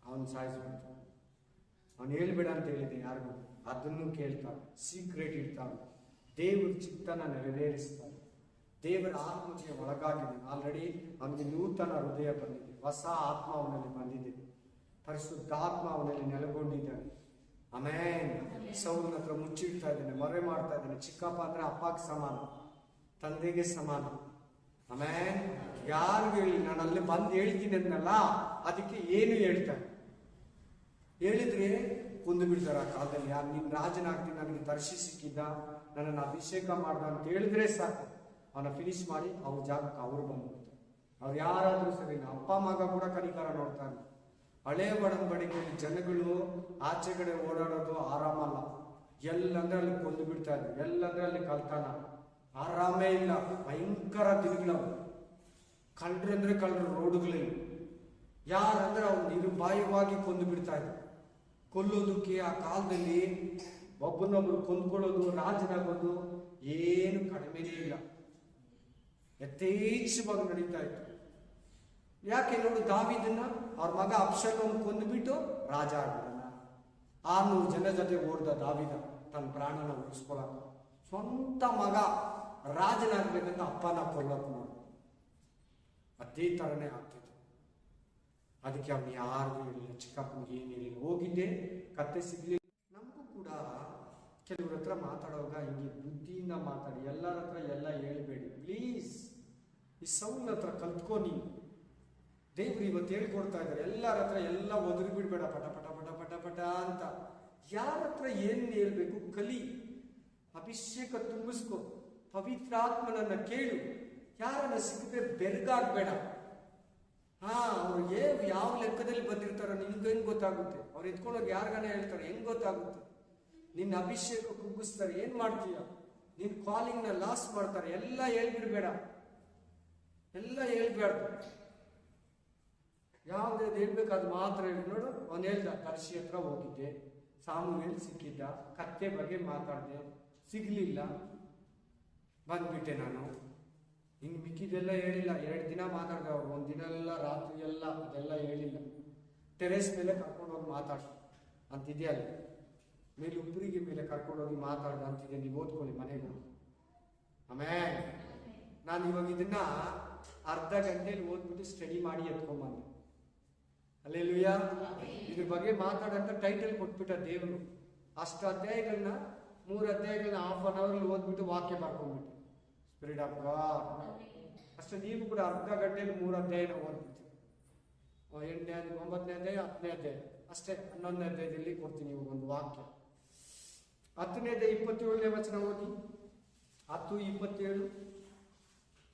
ಅವನು ಸಾಯಿಸ್ಬಿಡ್ತಾನೆ. ಅವನು ಹೇಳ್ಬೇಡ ಅಂತ ಹೇಳಿದೆ ಯಾರಿಗೂ, ಅದನ್ನು ಕೇಳ್ತಾನೆ, ಸೀಕ್ರೆಟ್ ಇಡ್ತಾನೆ. ದೇವರ ಚಿತ್ತನ ನೆರವೇರಿಸ್ತಾನೆ. ದೇವರ ಆತ್ಮಕ್ಕೆ ಒಳಗಾಗಿದೆ. ಆಲ್ರೆಡಿ ಅವನಿಗೆ ನೂತನ ಹೃದಯ ಬಂದಿದೆ, ಹೊಸ ಆತ್ಮ ಅವನಲ್ಲಿ ಬಂದಿದೆ, ಪರಿಶುದ್ಧಾತ್ಮ ಅವನಲ್ಲಿ ನೆಲೆಗೊಂಡಿದ್ದಾನೆ. ಆಮೇನ್. ಸೌಲನ ಹತ್ರ ಮುಚ್ಚಿಡ್ತಾ ಇದ್ದಾನೆ, ಮರೆ ಮಾಡ್ತಾ ಇದ್ದಾನೆ. ಚಿಕ್ಕಪ್ಪ ಅಂದ್ರೆ ಅಪ್ಪಗೆ ಸಮಾನ, ತಂದೆಗೆ ಸಮಾನ. ಆಮೇನ್. ಯಾರಿಗೂ ಹೇಳಿ, ನಾನು ಅಲ್ಲಿ ಬಂದು ಹೇಳ್ತೀನಿ ಅಂದಲ್ಲ, ಅದಕ್ಕೆ ಏನು ಹೇಳ್ತಾನೆ. ಹೇಳಿದ್ರೆ ಕೊಂದು ಬಿಡ್ತಾರೆ ಆ ಕಾಲದಲ್ಲಿ. ಯಾರು ನಿನ್ನ ರಾಜನಾಗ್ತೀನಿ, ನನಗೆ ದರ್ಶಿ ಸಿಕ್ಕಿದ್ದ, ನನ್ನನ್ನು ಅಭಿಷೇಕ ಮಾಡ್ದ ಅಂತ ಹೇಳಿದ್ರೆ ಸಾಕು, ಅವನ ಫಿನಿಶ್ ಮಾಡಿ ಅವ್ರ ಜಾಗಕ್ಕೆ ಅವ್ರು ಬಂದ್ಬಿಡ್ತಾರೆ. ಅವ್ರು ಯಾರಾದ್ರೂ ಸರಿ. ಅಪ್ಪ ಮಗ ಕೂಡ ಕನಿಕಾರ ನೋಡ್ತಾರೆ. ಹಳೆ ಒಡಂಬಡಿಕೆಯಲ್ಲಿ ಜನಗಳು ಆಚೆ ಕಡೆ ಓಡಾಡೋದು ಆರಾಮಲ್ಲ. ಎಲ್ಲಂದ್ರೆ ಅಲ್ಲಿ ಕೊಂದು ಬಿಡ್ತಾ ಇದ್ರು, ಎಲ್ಲಂದ್ರೆ ಅಲ್ಲಿ ಕಲ್ತಾನ, ಆರಾಮೇ ಇಲ್ಲ. ಭಯಂಕರ ದಿನಗಳವು. ಕಳ್ಳರಂದ್ರೆ ಕಳ್ಳರು ರೋಡುಗಳಲ್ಲಿ. ಯಾರಂದ್ರೆ ಅವ್ರು ನಿರ್ಭಯವಾಗಿ ಕೊಂದು ಬಿಡ್ತಾ ಇದ್ರು. ಕೊಲ್ಲೋದಕ್ಕೆ ಆ ಕಾಲದಲ್ಲಿ ಒಬ್ಬನೊಬ್ರು ಕೊಂದ್ಕೊಳ್ಳೋದು, ರಾಜನಾಗೋದು ಏನು ಕಡಿಮೆನೇ ಇಲ್ಲ, ಯಥೇಚ್ಛವಾಗಿ ನಡೀತಾ ಇತ್ತು. ಯಾಕೆ ನೋಡು, ದಾವೀದನ್ನ ಅವ್ರ ಮಗ ಅಬ್ಷಲೋಮ್ ಕೊಂದುಬಿಟ್ಟು ರಾಜ ಆಗಿದ್ದಾನ. 600 ಜನ ಜೊತೆ ಓಡ್ದ ದಾವೀದ ತನ್ನ ಪ್ರಾಣನ ಉಳಿಸ್ಕೊಳಕ. ಸ್ವಂತ ಮಗ ರಾಜನಾಗ್ಬೇಕಂತ ಅಪ್ಪನ ಕೊಲ್ಲಕ್ ನೋಡು. ಅದೇ ತರನೇ ಆಗ್ತಿತ್ತು. ಅದಕ್ಕೆ ಅವನು ಯಾರಿಗೂ ಹೇಳಿಲ್ಲ, ಚಿಕ್ಕಪ್ಪನಿಗೆ ಏನು ಹೇಳಿಲ್ಲ. ಹೋಗಿದ್ದೆ, ಕತ್ತೆ ಸಿಗ್ಲಿಲ್ಲ. ನಮಗೂ ಕೂಡ ಕೆಲವ್ರ ಹತ್ರ ಮಾತಾಡುವಾಗ ಹಿಂಗೆ ಬುದ್ಧಿಯಿಂದ ಮಾತಾಡಿ, ಎಲ್ಲರ ಹತ್ರ ಎಲ್ಲ ಹೇಳ್ಬೇಡಿ ಪ್ಲೀಸ್. ಈ ಸೌಲ್ ಹತ್ರ ಕಲ್ತ್ಕೊ ನೀನು. ದೇವ್ರು ಇವತ್ತು ಹೇಳ್ಕೊಡ್ತಾ ಇದ್ದಾರೆ, ಎಲ್ಲರ ಹತ್ರ ಎಲ್ಲ ಒದರಿ ಬಿಡ್ಬೇಡ, ಪಟ ಪಟ ಪಟ ಪಟ ಪಟ ಅಂತ. ಯಾರ ಹತ್ರ ಏನ್ ಹೇಳ್ಬೇಕು ಕಲಿ. ಅಭಿಷೇಕ ತುಂಬಿಸ್ಕೊ, ಪವಿತ್ರಾತ್ಮನನ್ನ ಕೇಳು. ಯಾರನ್ನ ಸಿಕ್ಕದೆ ಬೆರಗಾಗ್ಬೇಡ. ಅವ್ರಿಗೆ ಯಾವ ಲೆಕ್ಕದಲ್ಲಿ ಬಂದಿರ್ತಾರ ನಿನ್ಗೆ ಹೆಂಗ್ ಗೊತ್ತಾಗುತ್ತೆ? ಅವ್ರು ಎತ್ಕೊಂಡೋಗಿ ಯಾರಿಗಾನ ಹೇಳ್ತಾರೆ, ಹೆಂಗ್ ಗೊತ್ತಾಗುತ್ತೆ? ನಿನ್ನ ಅಭಿಷೇಕ ಕುಗ್ಗಿಸ್ತಾರೆ, ಏನ್ ಮಾಡ್ತೀಯ? ನಿನ್ ಕಾಲಿಂಗ್ ನ ಲಾಸ್ ಮಾಡ್ತಾರೆ. ಎಲ್ಲ ಹೇಳ್ಬಿಡ್ಬೇಡ, ಎಲ್ಲ ಹೇಳ್ಬೇಡ್ದು. ಯಾವ್ದು ಹೇಳ್ಬೇಕು ಅದು ಮಾತ್ರ ಹೇಳಿ. ನೋಡು, ಅವನು ಹೇಳ್ದ, ಕರ್ಷಿ ಹತ್ರ ಹೋಗಿದ್ದೆ, ಸಾಮುವೇಲ್ ಸಿಕ್ಕಿದ್ದ, ಕತ್ತೆ ಬಗ್ಗೆ ಮಾತಾಡಿದೆ, ಸಿಗ್ಲಿಲ್ಲ, ಬಂದ್ಬಿಟ್ಟೆ ನಾನು. ಹಿಂಗ್ ಮಿಕ್ಕಿದೆಲ್ಲ ಹೇಳಿಲ್ಲ. 2 ದಿನ ಮಾತಾಡಿದೆ ಅವ್ರು, 1 ದಿನ ಎಲ್ಲ ರಾತ್ರಿ ಎಲ್ಲ ಅದೆಲ್ಲ ಹೇಳಿಲ್ಲ. ಟೆರೆಸ್ ಮೇಲೆ ಕರ್ಕೊಂಡೋಗಿ ಮಾತಾಡು ಅಂತಿದೆಯಲ್ಲ, ಮೇಲೆ ಉಪ್ಪರಿಗೆ ಮೇಲೆ ಕರ್ಕೊಂಡೋಗಿ ಮಾತಾಡು ಅಂತಿದೆ. ನೀವು ಓದ್ಕೊಳ್ಳಿ ಮನೆಗೆ. ಆಮೇಲೆ ನಾನು ಇವಾಗ ಇದನ್ನ ಅರ್ಧ ಗಂಟೆಯಲ್ಲಿ ಓದ್ಬಿಟ್ಟು ಸ್ಟಡಿ ಮಾಡಿ ಎತ್ಕೊಂಬಂದೆ. ಅಲ್ಲೇಲುಯ್ಯ. ಇದ್ರ ಬಗ್ಗೆ ಮಾತಾಡಂತ ಟೈಟಲ್ ಕೊಟ್ಬಿಟ್ಟ ದೇವರು. ಅಷ್ಟು ಅಧ್ಯಾಯಗಳನ್ನ 3 ಅಧ್ಯಾಯಗಳನ್ನ ½ ಅವರ್ ಓದ್ಬಿಟ್ಟು ವಾಕ್ಯ ಬರ್ಕೊಂಡ್ಬಿಟ್ಟು ಸ್ಪಿರಿಟ್ ಆಫ್ ಗಾಡ್. ಅಷ್ಟು ನೀವು ಕೂಡ ಅರ್ಧ ಗಂಟೆಯಲ್ಲಿ 3 ಅಧ್ಯಾಯನ ಓದ್ಬಿಡ್ತೀವಿ. 8ನೇ ಅಧ್ಯಾಯ, 9ನೇ ಅಧ್ಯಾಯ, 10ನೇ ಅಧ್ಯಾಯ ಅಷ್ಟೇ. 11ನೇ ಅಧ್ಯಾಯದಲ್ಲಿ ಕೊಡ್ತೀನಿ ಇವಾಗ ಒಂದು ವಾಕ್ಯ. 10ನೇ ಅಧ್ಯಾಯ 27ನೇ ವಚನ ಓದಿ. 10:27.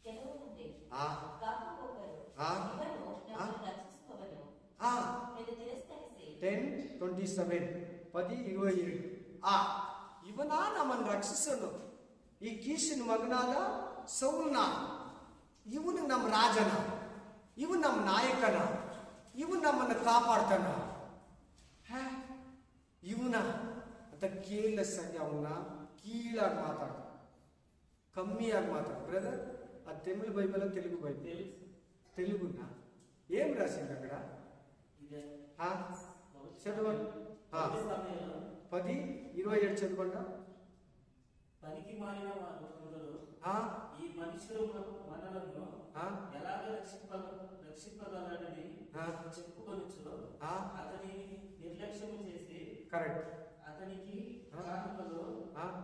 ಕೆಲವು ಮುಂದೆ ಆ ಕಾಕುಕೋಕರು ಆ ಇವನು ಆ ನಮ್ಮನ್ನು ರಕ್ಷಿಸುವವನು ಆ ಎಂದು ತಿರಸ್ಕರಿಸಿ 10:27 10:22. ಇವನ ನಮ್ಮನ್ನು ರಕ್ಷಿಸಲು ಈ ಕೀಷಿನ ಮಗನಾದ ಸೌಲ್ನ, ಇವನು ನಮ್ಮ ರಾಜನ, ಇವನು ನಮ್ಮ ನಾಯಕನ, ಇವನು ನಮ್ಮನ್ನು ಕಾಪಾಡ್ತಾನ. ಇವನ ಅಂತ ಕೇರ್ಲೆಸ್ ಆಗಿ ಅವನ್ನ ಕೀಳಾಗಿ ಮಾತಾಡ್ತಾನೆ, ಕಮ್ಮಿಯಾಗಿ ಮಾತಾಡ. ಬ್ರದರ್, ಅದು ತಮಿಳು ಬೈಬಲ್, ತೆಲುಗು ಬೈಬಲ್? తెలుగునా ఏం రాసింది అక్కడ? చదవండి. 10:27 చదవండి. పనికి మాలిన వారు ఈ మనుషులు మనలను ఎలాగ రక్షింపగలరని చెప్పుకొనుచు అతని నిర్లక్ష్యం చేసి అతనికి కానుకలు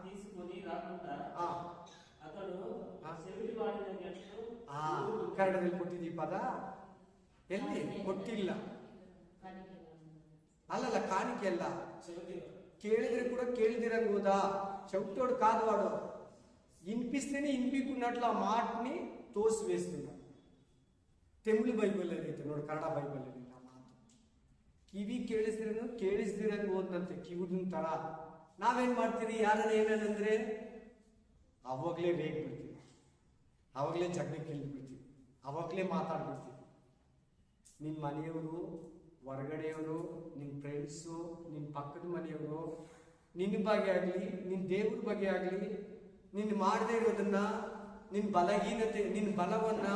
తీసుకొని రాకుండా అతడు చెవిటి వాడినట్టు ಕನ್ನಡದಲ್ಲಿ ಕೊಟ್ಟಿದ್ದೀ ಪದ? ಎಲ್ಲಿ ಕೊಟ್ಟಿಲ್ಲ. అలా కానికి అಲ್ಲ, కేಳಿದ್ರೆ కూడా కేಳಿదిరంగ హోదా. చెవిటోడు కాదు వాడు, వినిపిస్తేనే వినిపించుకున్నట్లు ఆ మాటని తోసివేస్తున్నాడు. తమిళ బైబిల్ అయితే ನೋಡು, ಕನ್ನಡ ಬೈಬಲ್ ಇಲ್ಲ ಮಾತು. ಕಿವಿ ಕೇಳಿಸ್ದಿರಂಗ ಹೋದಂತೆ ಕಿವುದಿನ ತರ. ನಾವೇನ್ ಮಾಡ್ತೀವಿ? ಯಾರನ್ನ ಏನಂದ್ರೆ ಅವಾಗ್ಲೇ ರೇಗ್ ಬಿಡ್ತೀವಿ, ಅವಾಗ್ಲೇ ಜಗಳಕ್ಕೆ ಇಳಿದ್ಬಿಡ್ತೀವಿ, ಅವಾಗ್ಲೇ ಮಾತಾಡ್ಬಿಡ್ತೀವಿ. ನಿನ್ನ ಮನೆಯವರು, ಹೊರಗಡೆಯವರು, ನಿನ್ನ ಫ್ರೆಂಡ್ಸು, ನಿನ್ನ ಪಕ್ಕದ ಮನೆಯವರು ನಿನ್ನ ಬಗ್ಗೆ ಆಗಲಿ, ನಿನ್ನ ದೇವ್ರ ಬಗ್ಗೆ ಆಗಲಿ, ನಿನ್ನ ಮಾಡದೇ ಇರೋದನ್ನ, ನಿನ್ನ ಬಲಹೀನತೆ, ನಿನ್ನ ಬಲವನ್ನ,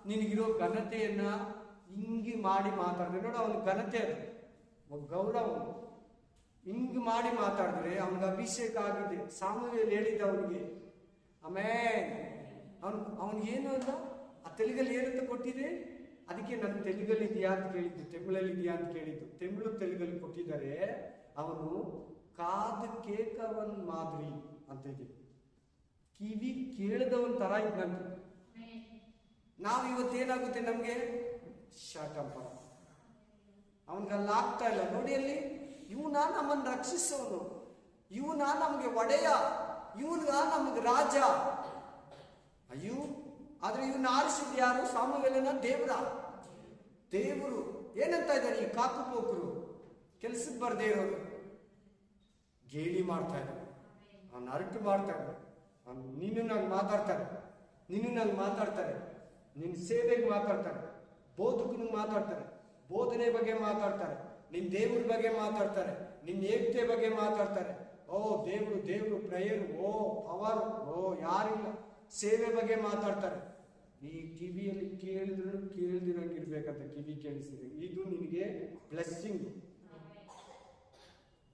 ನಿನಗಿರೋ ಘನತೆಯನ್ನ ಹಿಂಗೆ ಮಾಡಿ ಮಾತಾಡಿದ್ರೆ ನೋಡು, ಅವನ ಘನತೆ ಅದು, ಗೌರವ. ಹಿಂಗೆ ಮಾಡಿ ಮಾತಾಡಿದ್ರೆ ಅವನಿಗೆ ಅಭಿಷೇಕ ಆಗಿದೆ. ಸಾಮುವೇಲ್ ಹೇಳಿದ್ದ ಅವನಿಗೆ. ಆಮೇಲೆ ಅವನಿಗೇನು ಅಲ್ಲ, ಆ ತೆಲುಗಲ್ಲಿ ಏನಂತ ಕೊಟ್ಟಿದೆ? ಅದಕ್ಕೆ ನಾನು ತೆಲುಗಲ್ಲಿ ಇದೆಯಾ ಅಂತ ಕೇಳಿದ್ದು, ತಮಿಳಲ್ಲಿ ಇದೆಯಾ ಅಂತ ಕೇಳಿದ್ದು. ತಮಿಳು ತೆಲುಗಲ್ಲಿ ಕೊಟ್ಟಿದ್ದಾರೆ. ಅವನು ಕಾದು ಕೇಕವನ್ ಮಾದರಿ ಅಂತ ಇದೆ, ಕಿವಿ ಕೇಳದವನ್ ತರ ಇದ್ನಂತೆ. ನಾವು ಇವತ್ತೇನಾಗುತ್ತೆ ನಮ್ಗೆ? ಶಾಟಂಪ. ಅವನ್ಗಲ್ಲ ಆಗ್ತಾ ಇಲ್ಲ. ನೋಡಿ ಅಲ್ಲಿ, ಇವನ ನಮ್ಮನ್ನು ರಕ್ಷಿಸೋನು, ಇವನ ನಮ್ಗೆ ಒಡೆಯ, ಇವನ್ಗ ನಮ್ಗೆ ರಾಜ. ಅಯ್ಯೋ, ಆದ್ರೆ ಇವನ್ನ ಆರಿಸಿದ್ ಯಾರು? ಸಾಮುವೇಲನ ದೇವರು. ಏನಂತ ಇದ್ದಾರೆ ಈ ಕಾಕುಪೋಕರು? ಕೆಲ್ಸಕ್ಕೆ ಬರ್ದೇ ಇರೋರು ಗೇಲಿ ಮಾಡ್ತಾ ಇದ್ದಾರೆ, ಅವನ್ನ ಅರಟು ಮಾಡ್ತಾ ಇದ್ದಾರೆ, ನೀನು ನಂಗೆ ಮಾತಾಡ್ತಾರೆ, ನಿನ್ನ ಸೇವೆಗೆ ಮಾತಾಡ್ತಾರೆ, ಬೋಧಕನಿಗೆ ಮಾತಾಡ್ತಾರೆ, ಬೋಧನೆ ಬಗ್ಗೆ ಮಾತಾಡ್ತಾರೆ, ನಿನ್ನ ದೇವ್ರ ಬಗ್ಗೆ ಮಾತಾಡ್ತಾರೆ, ನಿನ್ನ ಏಕತೆ ಬಗ್ಗೆ ಮಾತಾಡ್ತಾರೆ. ಓ ದೇವ್ರು ಪ್ರೇಯರ್, ಓ ಪವರ್, ಓ ಯಾರಿಲ್ಲ, ಸೇವೆ ಬಗ್ಗೆ ಮಾತಾಡ್ತಾರೆ. ಈ ಕಿವಿಯಲ್ಲಿ ಕೇಳ್ದಿರಂಗಿರ್ಬೇಕಂತ ಕಿವಿ ಕೇಳಿಸಿದ್ರೆ ಇದು ನಿನಗೆ ಬ್ಲೆಸ್ಸಿಂಗ್.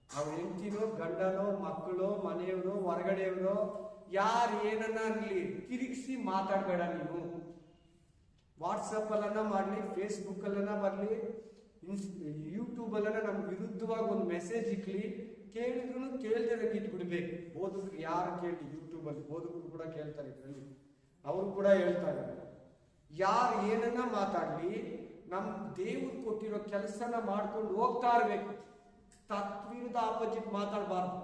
ಅವ್ರ ಹೆಂಡತಿನೋ, ಗಂಡನೋ, ಮಕ್ಕಳು, ಮನೆಯವರು, ಹೊರಗಡೆಯವರು, ಯಾರು ಏನನ್ನ ಅನ್ಲಿ ತಿರುಗಿಸಿ ಮಾತಾಡಬೇಡ ನೀನು. ವಾಟ್ಸಪ್ ಅಲ್ಲನ್ನ ಮಾಡಲಿ, ಫೇಸ್ಬುಕ್ ಅಲ್ಲನ್ನ ಬರಲಿ, ಯೂಟ್ಯೂಬ್ ಅಲ್ಲನ್ನ ನಮ್ಗೆ ವಿರುದ್ಧವಾಗಿ ಒಂದು ಮೆಸೇಜ್ ಇಕ್ಲಿ, ಕೇಳಿದ್ರು ಕೇಳ್ದಿರಂಗೆ ಇಟ್ಬಿಡ್ಬೇಕು. ಬೋಧಕರು ಯಾರು ಕೇಳಿ, ಯೂಟ್ಯೂಬಲ್ಲಿ ಬೋಧಕರು ಕೂಡ ಕೇಳ್ತಾರೆ, ಇದರಲ್ಲಿ ಅವರು ಕೂಡ ಹೇಳ್ತಾರೆ. ಯಾರು ಏನನ್ನ ಮಾತಾಡ್ಲಿ, ನಮ್ ದೇವ್ರು ಕೊಟ್ಟಿರೋ ಕೆಲಸನ ಮಾಡ್ಕೊಂಡು ಹೋಗ್ತಾ ಇರ್ಬೇಕು. ತತ್ವಿರುದ್ಧ ಆಪೋಸಿಟ್ ಮಾತಾಡಬಾರ್ದು.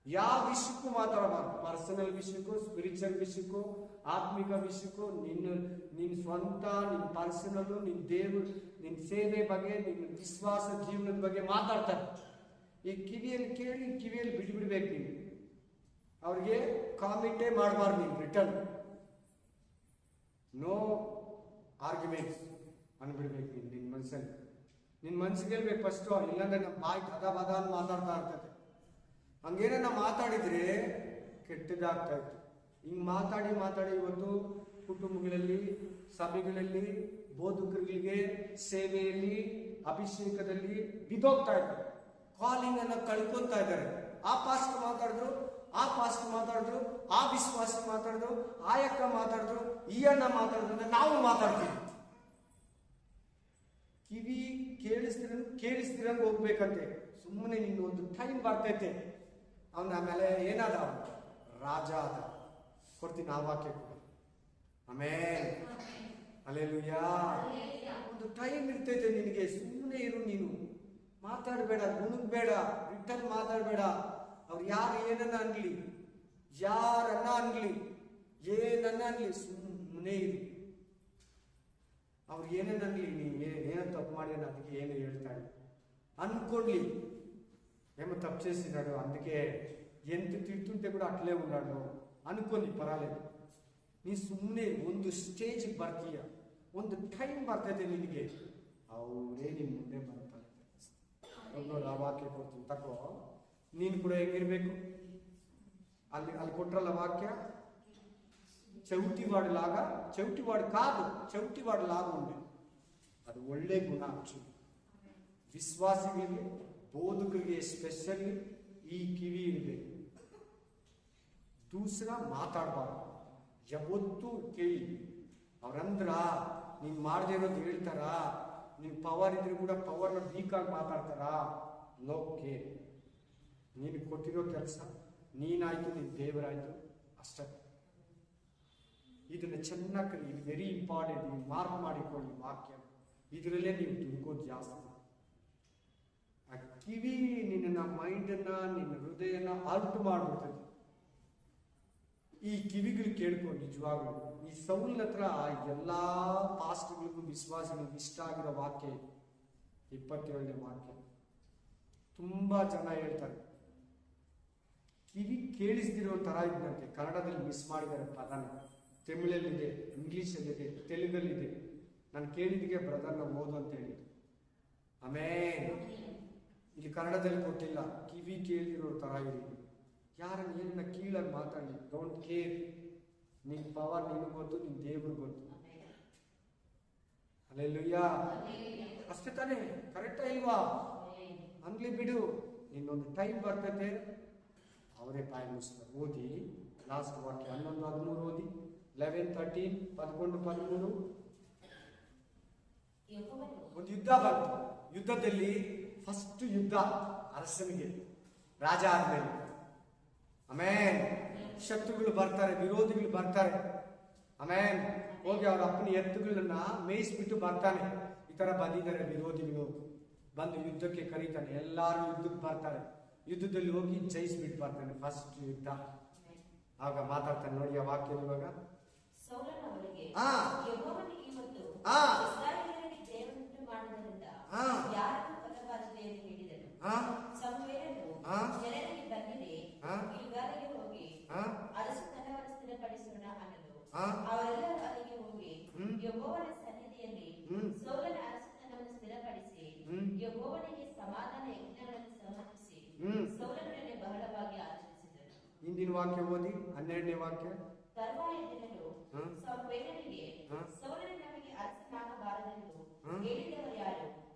ಯಾವ ವಿಷಯಕ್ಕೂ ಮಾತಾಡಬಾರ್ದು. ಪರ್ಸನಲ್ ವಿಷಯಕ್ಕೂ, ಸ್ಪಿರಿಚುವಲ್ ವಿಷಯಕ್ಕೂ, ಆತ್ಮಿಕ ವಿಷಯಕ್ಕೂ, ನಿನ್ನ ಸ್ವಂತ, ನಿನ್ನ ಪರ್ಸನಲ್, ನಿನ್ನ ದೇವ್ರು, ನಿನ್ನ ಸೇವೆ ಬಗ್ಗೆ, ನಿನ್ನ ವಿಶ್ವಾಸ ಜೀವನದ ಬಗ್ಗೆ ಮಾತಾಡ್ತಾರೆ. ಈ ಕಿವಿಯಲ್ಲಿ ಕೇಳಿ ಕಿವಿಯಲ್ಲಿ ಬಿಡ್ಬಿಡ್ಬೇಕು ನೀನು. ಅವ್ರಿಗೆ ಕಾಮೆಂಟೇ ಮಾಡಬಾರ್ದು ನೀನು. ರಿಟರ್ನ್ ನೋ ಆರ್ಗ್ಯುಮೆಂಟ್ಸ್ ಅನ್ಬಿಡ್ಬೇಕು ನೀನು. ನಿನ್ನ ಮನ್ಸಿಗೆ ಹೇಳ್ಬೇಕು ಫಸ್ಟು, ಇಲ್ಲಾಂದ್ರೆ ನಮ್ಮ ಬಾಯಿ ಬದ ಅಂತ ಮಾತಾಡ್ತಾ ಇರ್ತದೆ. ಹಂಗೇನ ಮಾತಾಡಿದ್ರೆ ಕೆಟ್ಟದಾಗ್ತಾ ಇತ್ತು. ಹಿಂಗೆ ಮಾತಾಡಿ ಇವತ್ತು ಕುಟುಂಬಗಳಲ್ಲಿ, ಸಭೆಗಳಲ್ಲಿ, ಬೋಧಕರಿಗೆ ಸೇವೆಯಲ್ಲಿ ಅಭಿಷೇಕದಲ್ಲಿ ಬಿದ್ದೋಗ್ತಾ ಇದ್ದಾರೆ, ಕಾಲಿಂಗ್ ಅನ್ನ ಕಳ್ಕೊಂತಾ ಇದ್ದಾರೆ. ಆ ಪಾಸ್ಟ್ ಮಾತಾಡಿದ್ರು, ಆ ಪಾಸ್ಟ್ ಮಾತಾಡಿದ್ರು, ಆ ವಿಶ್ವಾಸ ಮಾತಾಡಿದ್ರು, ಆ ಯಕ್ಕ ಮಾತಾಡಿದ್ರು, ಈ ಅಣ್ಣ ಮಾತಾಡಿದ್ರು, ನಾವು ಮಾತಾಡ್ತೀವಿ. ಕಿವಿ ಕೇಳಿಸ್ತಿರಂಗ್ ಹೋಗ್ಬೇಕಂತೆ. ಸುಮ್ಮನೆ ನಿನ್ನ ಒಂದು ಟೈಮ್ ಬರ್ತೈತೆ. ಅವನ ಆಮೇಲೆ ಏನಾದ, ರಾಜ ಆದ. ಕೊಡ್ತೀನಿ ಆ ವಾಕ್ಯ ಕೂಡ. ಆಮೇಲೆ ಹಲ್ಲೆಲೂಯಾ. ಒಂದು ಟೈಮ್ ಇರ್ತೈತೆ ನಿನಗೆ. ಸುಮ್ಮನೆ ಇರು, ನೀನು ಮಾತಾಡಬೇಡ, ಗುಣಗ್ಬೇಡ, ರಿಟರ್ನ್ ಮಾತಾಡಬೇಡ. ಅವ್ರು ಯಾರು ಏನನ್ನ ಅನ್ಲಿ, ಯಾರನ್ನ ಅನ್ಲಿ, ಏನನ್ನ ಅನ್ಲಿ, ಸುಮ್ಮನೆ ಇರು. ಅವ್ರು ಏನೇನು ಅನ್ಲಿ, ನೀನು ಏನೋ ತಪ್ಪು ಮಾಡಿದ ಅದಕ್ಕೆ ಏನು ಹೇಳ್ತಾ ಇಲ್ಲ అనుకోండి. ఏమో తప్పు చేసినాడు అందుకే ఎంత తిడుతుంటే కూడా అట్లే ఉన్నాడు అనుకోని పర్వాలేదు. ನೀ ಸುಮ್ಮನೆ ಒಂದು ಸ್ಟೇಜ್ ಬರ್ತೀಯ, ಒಂದು ಟೈಮ್ ಬರ್ತೈತೆ ನಿನಗೆ, ಅವರೇ ನಿನ್ನ ಮುಂದೆ ಬರ್ತಾರೆ. ನೋಡಿ ಆ ವಾಕ್ಯ ಕೊಡ್ತೀನಿ ತಕೋ. ನೀನು ಕೂಡ ಹೆಂಗಿರ್ಬೇಕು, ಅಲ್ಲಿ ಅಲ್ಲಿ ಕೊಟ್ರಲ್ಲ ವಾಕ್ಯ, చౌటివాడిలాగా, చౌటివాడు కాదు, చౌటివాడిలాగా ఉండే. ಅದು ಒಳ್ಳೆ ಗುಣ. ಆಕ್ಚುಲಿ ವಿಶ್ವಾಸಿಗಳಿಗೆ, ಬೋಧಕರಿಗೆ ಎಸ್ಪೆಷಲಿ ಈ ಕಿವಿ ಇರಬೇಕು. ದೂಸರ ಮಾತಾಡಬಾರ್ದು. ಯಾವತ್ತೂ ಕೇಳಿ. ಅವ್ರಂದ್ರ ನೀನ್ ಮಾಡದೇ ಇರೋದು ಹೇಳ್ತಾರ, ನೀನ್ ಪವರ್ ಇದ್ರೆ ಕೂಡ ಪವರ್ನ ವೀಕ್ ಆಗಿ ಮಾತಾಡ್ತಾರ. ನೋಕೆ ನೀನು ಕೊಟ್ಟಿರೋ ಕೆಲಸ ನೀನಾಯ್ತು, ನಿನ್ ದೇವರಾಯ್ತು, ಅಷ್ಟೇ. ಇದನ್ನ ಚೆನ್ನಾಗಿ ಕಲಿ. ಇದು ವೆರಿ ಇಂಪಾರ್ಟೆಂಟ್. ನೀವು ಮಾರ್ಕ್ ಮಾಡಿಕೊಳ್ಳಿ ವಾಕ್ಯ. ಇದರಲ್ಲೇ ನೀವು ದುಡ್ಕೋದು ಜಾಸ್ತಿ. ಆ ಕಿವಿ ನಿನ್ನ ಮೈಂಡನ್ನ, ನಿನ್ನ ಹೃದಯನ ಅರ್ಥ ಮಾಡ್ಬಿಡ್ತದೆ. ಈ ಕಿವಿಗಳು ಕೇಳ್ಕೊಂಡು ನಿಜವಾಗ್ಲು ಈ ಸೌಲ್ ಹತ್ರ ಎಲ್ಲಾ ಪಾಸ್ಟ್ಗಳಿಗೂ ವಿಶ್ವಾಸಗಳಿಗೂ ಇಷ್ಟ ಆಗಿರೋ ವಾಕ್ಯ 27ನೇ ವಾಕ್ಯ. ತುಂಬಾ ಜನ ಹೇಳ್ತಾರೆ ಕಿವಿ ಕೇಳಿಸ್ದಿರೋ ತರ ಇದ್ದಂತೆ. ಕನ್ನಡದಲ್ಲಿ ಮಿಸ್ ಮಾಡಿದ್ದಾರೆ ಪದನ. ತಮಿಳಲ್ಲಿದೆ, ಇಂಗ್ಲಿಷಲ್ಲಿದೆ, ತೆಲುಗಲ್ಲಿದೆ. ನಾನು ಕೇಳಿದಿಗೆ ಬ್ರದರ್ನ ಓದು ಅಂತ ಹೇಳಿದ್ದು. ಆಮೇಲೆ ಇಲ್ಲಿ ಕನ್ನಡದಲ್ಲಿ ಕೊಟ್ಟಿಲ್ಲ. ಕಿವಿ ಕೇಳಿದಿರೋ ತರ ಇರಿ. ಯಾರನ್ನ ಏನನ್ನ ಕೀಳಾಗಿ ಮಾತಾಡಿ, ಡೋಂಟ್ ಕೇರ್. ನಿನ್ ಪವರ್ ನಿನಗೆ ಗೊತ್ತು, ನಿನ್ ದೇವ್ರಿಗೆ ಗೊತ್ತು. ಹಲ್ಲೆಲೂಯಾ. ಅಷ್ಟೇ ತಾನೇ? ಕರೆಕ್ಟಾ ಇಲ್ವಾ? ಅನ್ಲಿ ಬಿಡು. ನಿನ್ನೊಂದು ಟೈಮ್ ಬರ್ತದೆ, ಅವರೇ ಬಾಯಿ ಮುಗಿಸ್ತಾರೆ. ಓದಿ ಲಾಸ್ಟ್ ವಾಕ್ಯ 11-13 ಓದಿ. 11-13, 11-13. ಒಂದು ಯುದ್ಧ ಬಂತು. ಯುದ್ಧದಲ್ಲಿ ಫಸ್ಟ್ ಯುದ್ಧ ಅರಸನಿಗೆ, ರಾಜ ಆದ್ಮೇಲೆ. ಆಮೇಲೆ ಶತ್ರುಗಳು ಬರ್ತಾರೆ, ವಿರೋಧಿಗಳು ಬರ್ತಾರೆ. ಆಮೇಲೆ ಹೋಗಿ ಅವ್ರ ಅಪ್ಪನ ಎತ್ತುಗಳನ್ನ ಮೇಯಿಸ್ಬಿಟ್ಟು ಬರ್ತಾನೆ. ಈ ತರ ಬಂದಿದ್ದಾರೆ ವಿರೋಧಿಗಳು, ಬಂದು ಯುದ್ಧಕ್ಕೆ ಕರೀತಾನೆ. ಎಲ್ಲಾರು ಯುದ್ಧಕ್ಕೆ ಬರ್ತಾರೆ. ಯುದ್ಧದಲ್ಲಿ ಹೋಗಿ ಜಯಿಸ್ಬಿಟ್ಟು ಬರ್ತಾನೆ. ಫಸ್ಟ್ ಯುದ್ಧ. ಆಗ ಮಾತಾಡ್ತಾನೆ ನೋಡಿ ಆ ವಾಕ್ಯ ಇರುವಾಗ. ಸೌಲನವರಿಗೆ ಯೆಹೋವನಿಗೆ ಇವತ್ತು ಇಸ್ರಾಯೇಲರಿಗೆ ಜಯವುಂಟು ಮಾಡುವುದರಿಂದ ಯಾರನ್ನು ಕೊಲ್ಲಬಾರದು ಎಂದು ಹೇಳಿದನು. ಸಮುವೇಲನು ಜನರಿಗೆ ಬನ್ನಿರಿ, ಗಿಲ್ಗಾಲಿಗೆ ಹೋಗಿ ಅರಸು ತನ್ನವರ ಸ್ಥಿರಪಡಿಸೋಣ ಅನ್ನಲು ಅವರೆಲ್ಲರೂ ಅಲ್ಲಿಗೆ ಹೋಗಿ ಯೆಹೋವನ ಸನ್ನಿಧಿಯಲ್ಲಿ ಸೌಲನ ಅರಸುತನವನ್ನು ಸ್ಥಿರಪಡಿಸಿ ಯೆಹೋವನಿಗೆ ಸಮಾಧಾನ ಯಜ್ಞಗಳನ್ನು ಸಮರ್ಪಿಸಿ ಸೌಲನೊಡನೆ ಬಹಳವಾಗಿ ಆಚರಿಸಿದರು. ಹಿಂದಿನ ವಾಕ್ಯ ಓದಿ 12ನೇ ವಾಕ್ಯ. ತರುವಾಯ ಜನರು ಸಮುವೇಲನಿಗೆ ಸೌಲನು ನಮಗೆ ಅರಸನಾಗಬಾರದೆಂದು ಹೇಳಿದವರು ಯಾರು?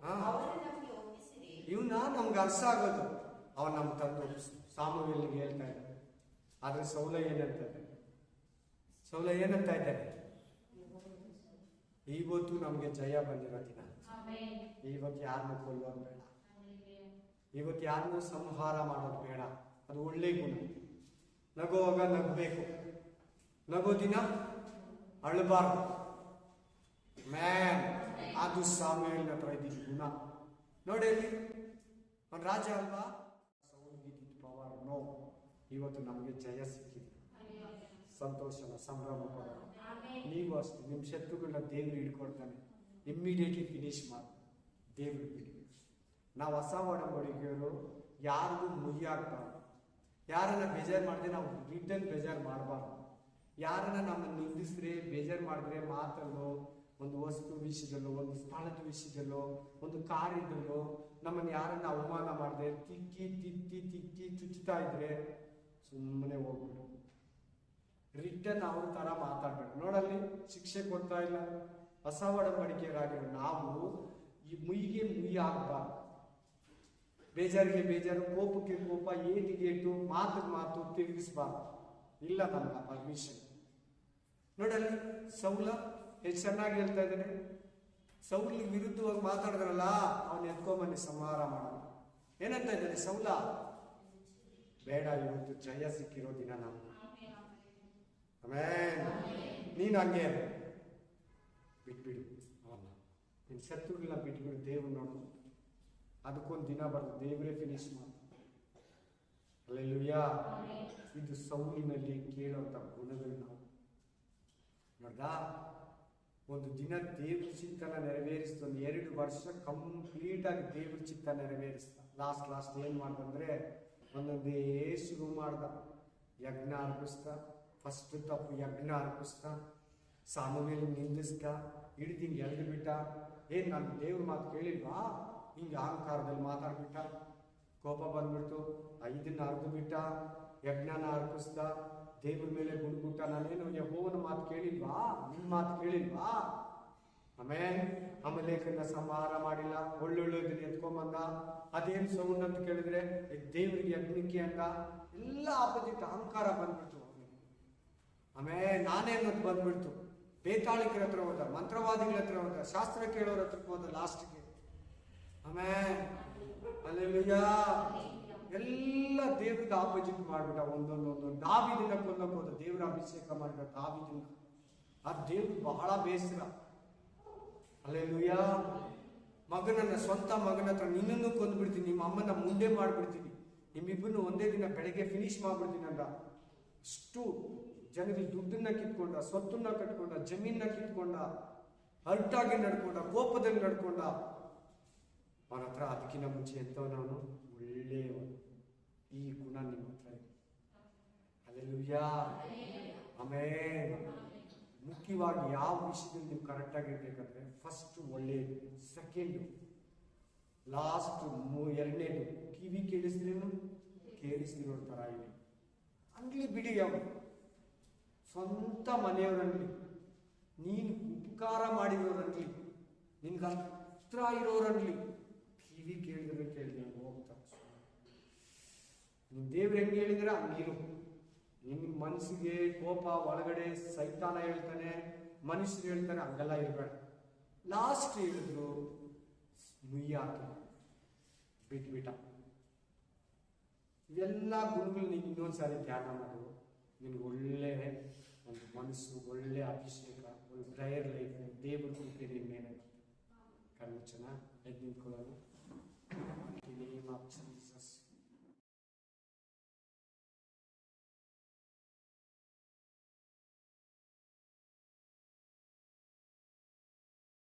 ಅವರನ್ನು ನಮಗೆ ಒಪ್ಪಿಸಿರಿ. ಇವನ್ನ ನಮ್ಗೆ ಅರ್ಥ ಆಗೋದು. ಅವನ್ ನಮ್ ತಂದು ಸಾಮುವೇಲನಿಗೆ ಹೇಳ್ತಾ ಇದ್ದಾರೆ. ಆದ್ರೆ ಸೌಲ ಏನಂತ ಇದ್ದಾರೆ? ಇವತ್ತು ನಮ್ಗೆ ಜಯ ಬಂದಿರೋ ದಿನ. ಇವತ್ತು ಯಾರನ್ನು ಕೊಲ್ಲೋದು ಬೇಡ, ಇವತ್ತು ಯಾರನ್ನು ಸಂಹಾರ ಮಾಡೋದು ಬೇಡ. ಅದು ಒಳ್ಳೆ ಗುಣ. ನಗುವಾಗ ನಗಬೇಕು, ನಗೋ ದಿನ ಅಳಬಾರ್ದು. ಮ್ಯಾನ್, ಅದು ಸಾಮುವೇಲನ ಹತ್ರ ಇದ್ದಿದ್ದ ಗುಣ. ನೋಡಿ ಅವನ್ ರಾಜ ಅಲ್ವಾ? ಪವರ್ ನೋ. ಇವತ್ತು ನಮಗೆ ಜಯ ಸಿಕ್ಕಿದೆ. ಸಂತೋಷನ ಸಂಭ್ರಮ ಪಡೋಣ. ನೀವು ಅಷ್ಟು ನಿಮ್ಮ ಶತ್ರುಗಳನ್ನ ದೇವ್ರು ಹಿಡ್ಕೊಡ್ತಾನೆ. ಇಮ್ಮಿಡಿಯೇಟ್ಲಿ ಫಿನಿಶ್ ಮಾಡಿ ದೇವ್ರು ಬಿಡಿ. ನಾವು ಹೊಸ ಒಡಂಬಡಿಕೆಯವರು ಯಾರಿಗೂ ಮುಗಿ ಆಗ್ಬಾರ್ದು. ಯಾರನ್ನ ಬೇಜಾರು ಮಾಡಿದ್ರೆ ನಾವು ರಿಟರ್ನ್ ಬೇಜಾರು ಮಾಡಬಾರ್ದು. ಯಾರನ್ನ ನಮ್ಮನ್ನು ನಿಂದಿಸಿದ್ರೆ, ಬೇಜಾರು ಮಾಡಿದ್ರೆ, ಮಾತಲ್ಲೋ, ಒಂದು ವಸ್ತು ವಿಷಯದಲ್ಲೋ, ಒಂದು ಸ್ಥಳದ ವಿಷಯದಲ್ಲೋ, ಒಂದು ಕಾರ್ಯದಲ್ಲೋ ನಮ್ಮನ್ನು ಯಾರನ್ನ ಅವಮಾನ ಮಾಡಿದ್ರೆ, ತಿಕ್ಕಿ ಚುಚ್ಚುತ್ತಾ ಇದ್ರೆ ಸುಮ್ಮನೆ ಹೋಗ್ಬಿಡು. ರಿಟರ್ನ್ ಅವ್ರ ತರ ಮಾತಾಡ್ಬೇಡ. ನೋಡಲ್ಲಿ ಶಿಕ್ಷೆ ಕೊಡ್ತಾ ಇಲ್ಲ, ಹೊಸ ಒಡಂಬಡಿಕೆಯರಾಗಿರೋ ನಾವು ಈ ಮುಯ್ಯಿಗೆ ಮುಯ್ಯಿ ಆಗಬಾರ್ದು. ಬೇಜಾರಿಗೆ ಬೇಜಾರು, ಕೋಪಕ್ಕೆ ಕೋಪ, ಏಟಿಗೆ ಏಟು, ಮಾತಿಗೆ ಮಾತು ತಿರುಗಿಸಬಾರ್ದು. ಇಲ್ಲ ನಮ್ಗೆ ಪರ್ಮಿಷನ್. ನೋಡಲ್ಲಿ ಸೌಲ ಎಷ್ಟು ಚೆನ್ನಾಗಿ ಹೇಳ್ತಾ ಇದ್ದಾನೆ. ಸೌಲಿಗೆ ವಿರುದ್ಧವಾಗಿ ಮಾತಾಡಿದ್ರಲ್ಲ, ಅವನು ಎತ್ಕೊಂಬನ್ನಿ ಸಂಹಾರ ಮಾಡೋಣ. ಏನಂತ ಇದ್ದಾನೆ ಸೌಲ? ಬೇಡ, ಇವತ್ತು ಜಯ ಸಿಕ್ಕಿರೋ ದಿನ ನಾವು. ಆಮೇನ್. ನೀನು ಹಂಗೆ ಬಿಟ್ಬಿಡು ಅವನ್ನ, ನಿನ್ನ ಶತ್ರುಗಳನ್ನ ಬಿಟ್ಬಿಡು. ದೇವ್ರು ನೋಡು, ಅದಕ್ಕೊಂದು ದಿನ ಬರ್ತದೆ, ದೇವರೇ ಫಿನಿಶ್ ಮಾಡ್ತಾರೆ. ಹಲ್ಲೆಲೂಯಾ. ಇದು ಸೌಲಿನಲ್ಲಿ ಕೇಳುವಂತ ಗುಣಗಳು ನಾವು ನೋಡ್ದ. ಒಂದು ದಿನ ದೇವ್ರ ಚಿತ್ತನ ನೆರವೇರಿಸ್ತು. ಒಂದು 2 ವರ್ಷ ಕಂಪ್ಲೀಟ್ ಆಗಿ ದೇವ್ರ ಚಿತ್ತ ನೆರವೇರಿಸ್ತ. ಲಾಸ್ಟ್ ಏನ್ ಮಾಡ್ದಂದ್ರೆ ಒಂದೊಂದೇ ಶುರು ಮಾಡ್ದ. ಯಜ್ಞ ಅರ್ಪಿಸ್ತ, ಫಸ್ಟ್ ತಪ್ಪು ಯಜ್ಞ ಅರ್ಪಿಸ್ತ, ಸಾಮುವೇಲ್ ನಿಂದಿಸ್ತ, ಹಿಡಿದಿಂಗ್ ಎಳ್ದು ಬಿಟ್ಟ. ಏನ್ ನಾನು ದೇವ್ರ ಮಾತು ಕೇಳಿಲ್ವಾ? ಹಿಂಗೆ ಅಹಂಕಾರದಲ್ಲಿ ಮಾತಾಡ್ಬಿಟ್ಟ, ಕೋಪ ಬಂದ್ಬಿಡ್ತು, ಇದನ್ನ ಅರ್ದು ಬಿಟ್ಟ, ಯಜ್ಞನ ಅರ್ಪಿಸ್ದ, ದೇವ್ರ ಮೇಲೆ ಗುಣಗುಟ್ಟ. ನಾನೇನು ಯೆಹೋವನ ಮಾತು ಕೇಳಿಲ್ವಾ? ನಿನ್ ಮಾತು ಕೇಳಿಲ್ವಾ? ಅಮಲೇಕನ್ನ ಸಂಹಾರ ಮಾಡಿಲ್ಲ, ಒಳ್ಳೊಳ್ಳೆದನ್ನ ಎತ್ಕೊಂಬಂದ. ಅದೇನು ಸೌಂಡ್ ಅಂತ ಕೇಳಿದ್ರೆ ದೇವ್ರಿಗೆ ಯಜ್ಞಕ್ಕೆ ಅಂದ. ಎಲ್ಲ ಆಪೋಸಿಟ್ ಅಹಂಕಾರ ಬಂದ್ಬಿಡ್ತು ಅವನಿಗೆ. ನಾನೇನಂತ ಬಂದ್ಬಿಡ್ತು. ಬೇತಾಳಿಕರ ಹತ್ರ ಹೋದ, ಮಂತ್ರವಾದಿಗಳ ಹತ್ರ ಹೋದ, ಶಾಸ್ತ್ರ ಕೇಳೋರ ಹತ್ರಕ್ಕೆ ಹೋದ ಲಾಸ್ಟ್ಗೆ. ಹಲ್ಲೆಲೂಯಾ. ಎಲ್ಲ ದೇವ್ರಿಗೆ ಆಪೋಸಿಟ್ ಮಾಡ್ಬಿಟ್ಟ. ಒಂದೊಂದು ದಾವೀದನ್ನ ಕೊಲ್ಲಕ್ಕೆ ಹೋದ, ದೇವ್ರ ಅಭಿಷೇಕ ಮಾಡಿದ ದಾವೀದನ್ನ. ಆ ದೇವ್ರು ಬಹಳ ಬೇಸರ. ಹಲ್ಲೆಲೂಯಾ. ಮಗನನ್ನ, ಸ್ವಂತ ಮಗನ ಹತ್ರ ನಿನ್ನನ್ನು ಕೊಂದ್ಬಿಡ್ತೀನಿ, ನಿಮ್ಮ ಅಮ್ಮನ ಮುಂದೆ ಮಾಡ್ಬಿಡ್ತೀನಿ, ನಿಮ್ಮಿಬ್ಬರನ್ನು ಒಂದೇ ದಿನ ಬೆಳಗ್ಗೆ ಫಿನಿಶ್ ಮಾಡ್ಬಿಡ್ತೀನಿ ಅಂದ. ಅಷ್ಟು ಜನರಿಗೆ ದುಡ್ಡನ್ನ ಕಿತ್ಕೊಂಡ, ಸ್ವತ್ತನ್ನ ಕಟ್ಕೊಂಡ, ಜಮೀನ ಕಿತ್ಕೊಂಡ, ಹರ್ಟಾಗಿ ನಡ್ಕೊಂಡ, ಕೋಪದಲ್ಲಿ ನಡ್ಕೊಂಡ. ಅವನ ಹತ್ರ ಅದಕ್ಕಿಂತ ಮುಂಚೆ ಎಂತವನವನು ಒಳ್ಳೆಯವನು. ಈ ಗುಣ ನಿಮ್ಮ ಹತ್ರ ಇದೆ. ಹಲ್ಲೆಲೂಯಾ. ಆಮೇನ್. ಮುಖ್ಯವಾಗಿ ಯಾವ ವಿಷಯದಲ್ಲಿ ನೀವು ಕರೆಕ್ಟ್ ಆಗಿರ್ಬೇಕಂದ್ರೆ, ಫಸ್ಟ್ ಒಳ್ಳೆಯದು, ಸೆಕೆಂಡ್ ಲಾಸ್ಟ್, ಎರಡನೇದು ಕಿವಿ ಕೇಳಿಸ್ತೀರೇನು ಕೇಳಿಸ್ತಿರೋ ತರ ಇವೆ. ಅಂಗ್ಲಿ ಬಿಡಿ, ಅವನು ಸ್ವಂತ ಮನೆಯವರಲ್ಲಿ, ನೀನು ಉಪಕಾರ ಮಾಡಿರೋರಲ್ಲಿ, ನಿನ್ಗೆ ಹತ್ರ ಇರೋರಲ್ಲಿ ಕಿವಿ ಕೇಳಿದ್ರೆ ಕೇಳಿದ್ರೆ ಹೋಗ್ತಾ. ನಿನ್ ದೇವ್ರು ಹೆಂಗೆ ಹೇಳಿದ್ರೆ ಹಂಗಿರು. ನಿನ್ ಮನಸ್ಸಿಗೆ ಕೋಪ ಒಳಗಡೆ ಸೈತಾನ ಹೇಳ್ತಾನೆ, ಮನುಷ್ಯರು ಹೇಳ್ತಾನೆ, ಹಂಗೆಲ್ಲ ಇರಬೇಡ. ಲಾಸ್ಟ್ ಹೇಳಿದ್ರು ಮುಯ್ಯಾಕಿ ಬಿಟ್ಬಿಟ್ಟ. ಇವೆಲ್ಲ ಗುಣಗಳು ನೀನು ಇನ್ನೊಂದ್ಸಾರಿ ಧ್ಯಾನ ಮಾಡು. ನಿನ್ಗೆ ಒಳ್ಳೆ ಒಂದು ಮನಸ್ಸು, ಒಳ್ಳೆ ಅಭಿಷೇಕ, ಒಂದು ಪ್ರೇಯರ್ ಲೈಫ್, ದೇವ್ರ ಕೃಪೆ ನಿನ್ನ ಮೇಲೆ ಕಣ್ಣು ಚೆನ್ನಾಗಿ ಎದ್ದು ನಿಂತ್ಕೊಳ್ಳೋಣ.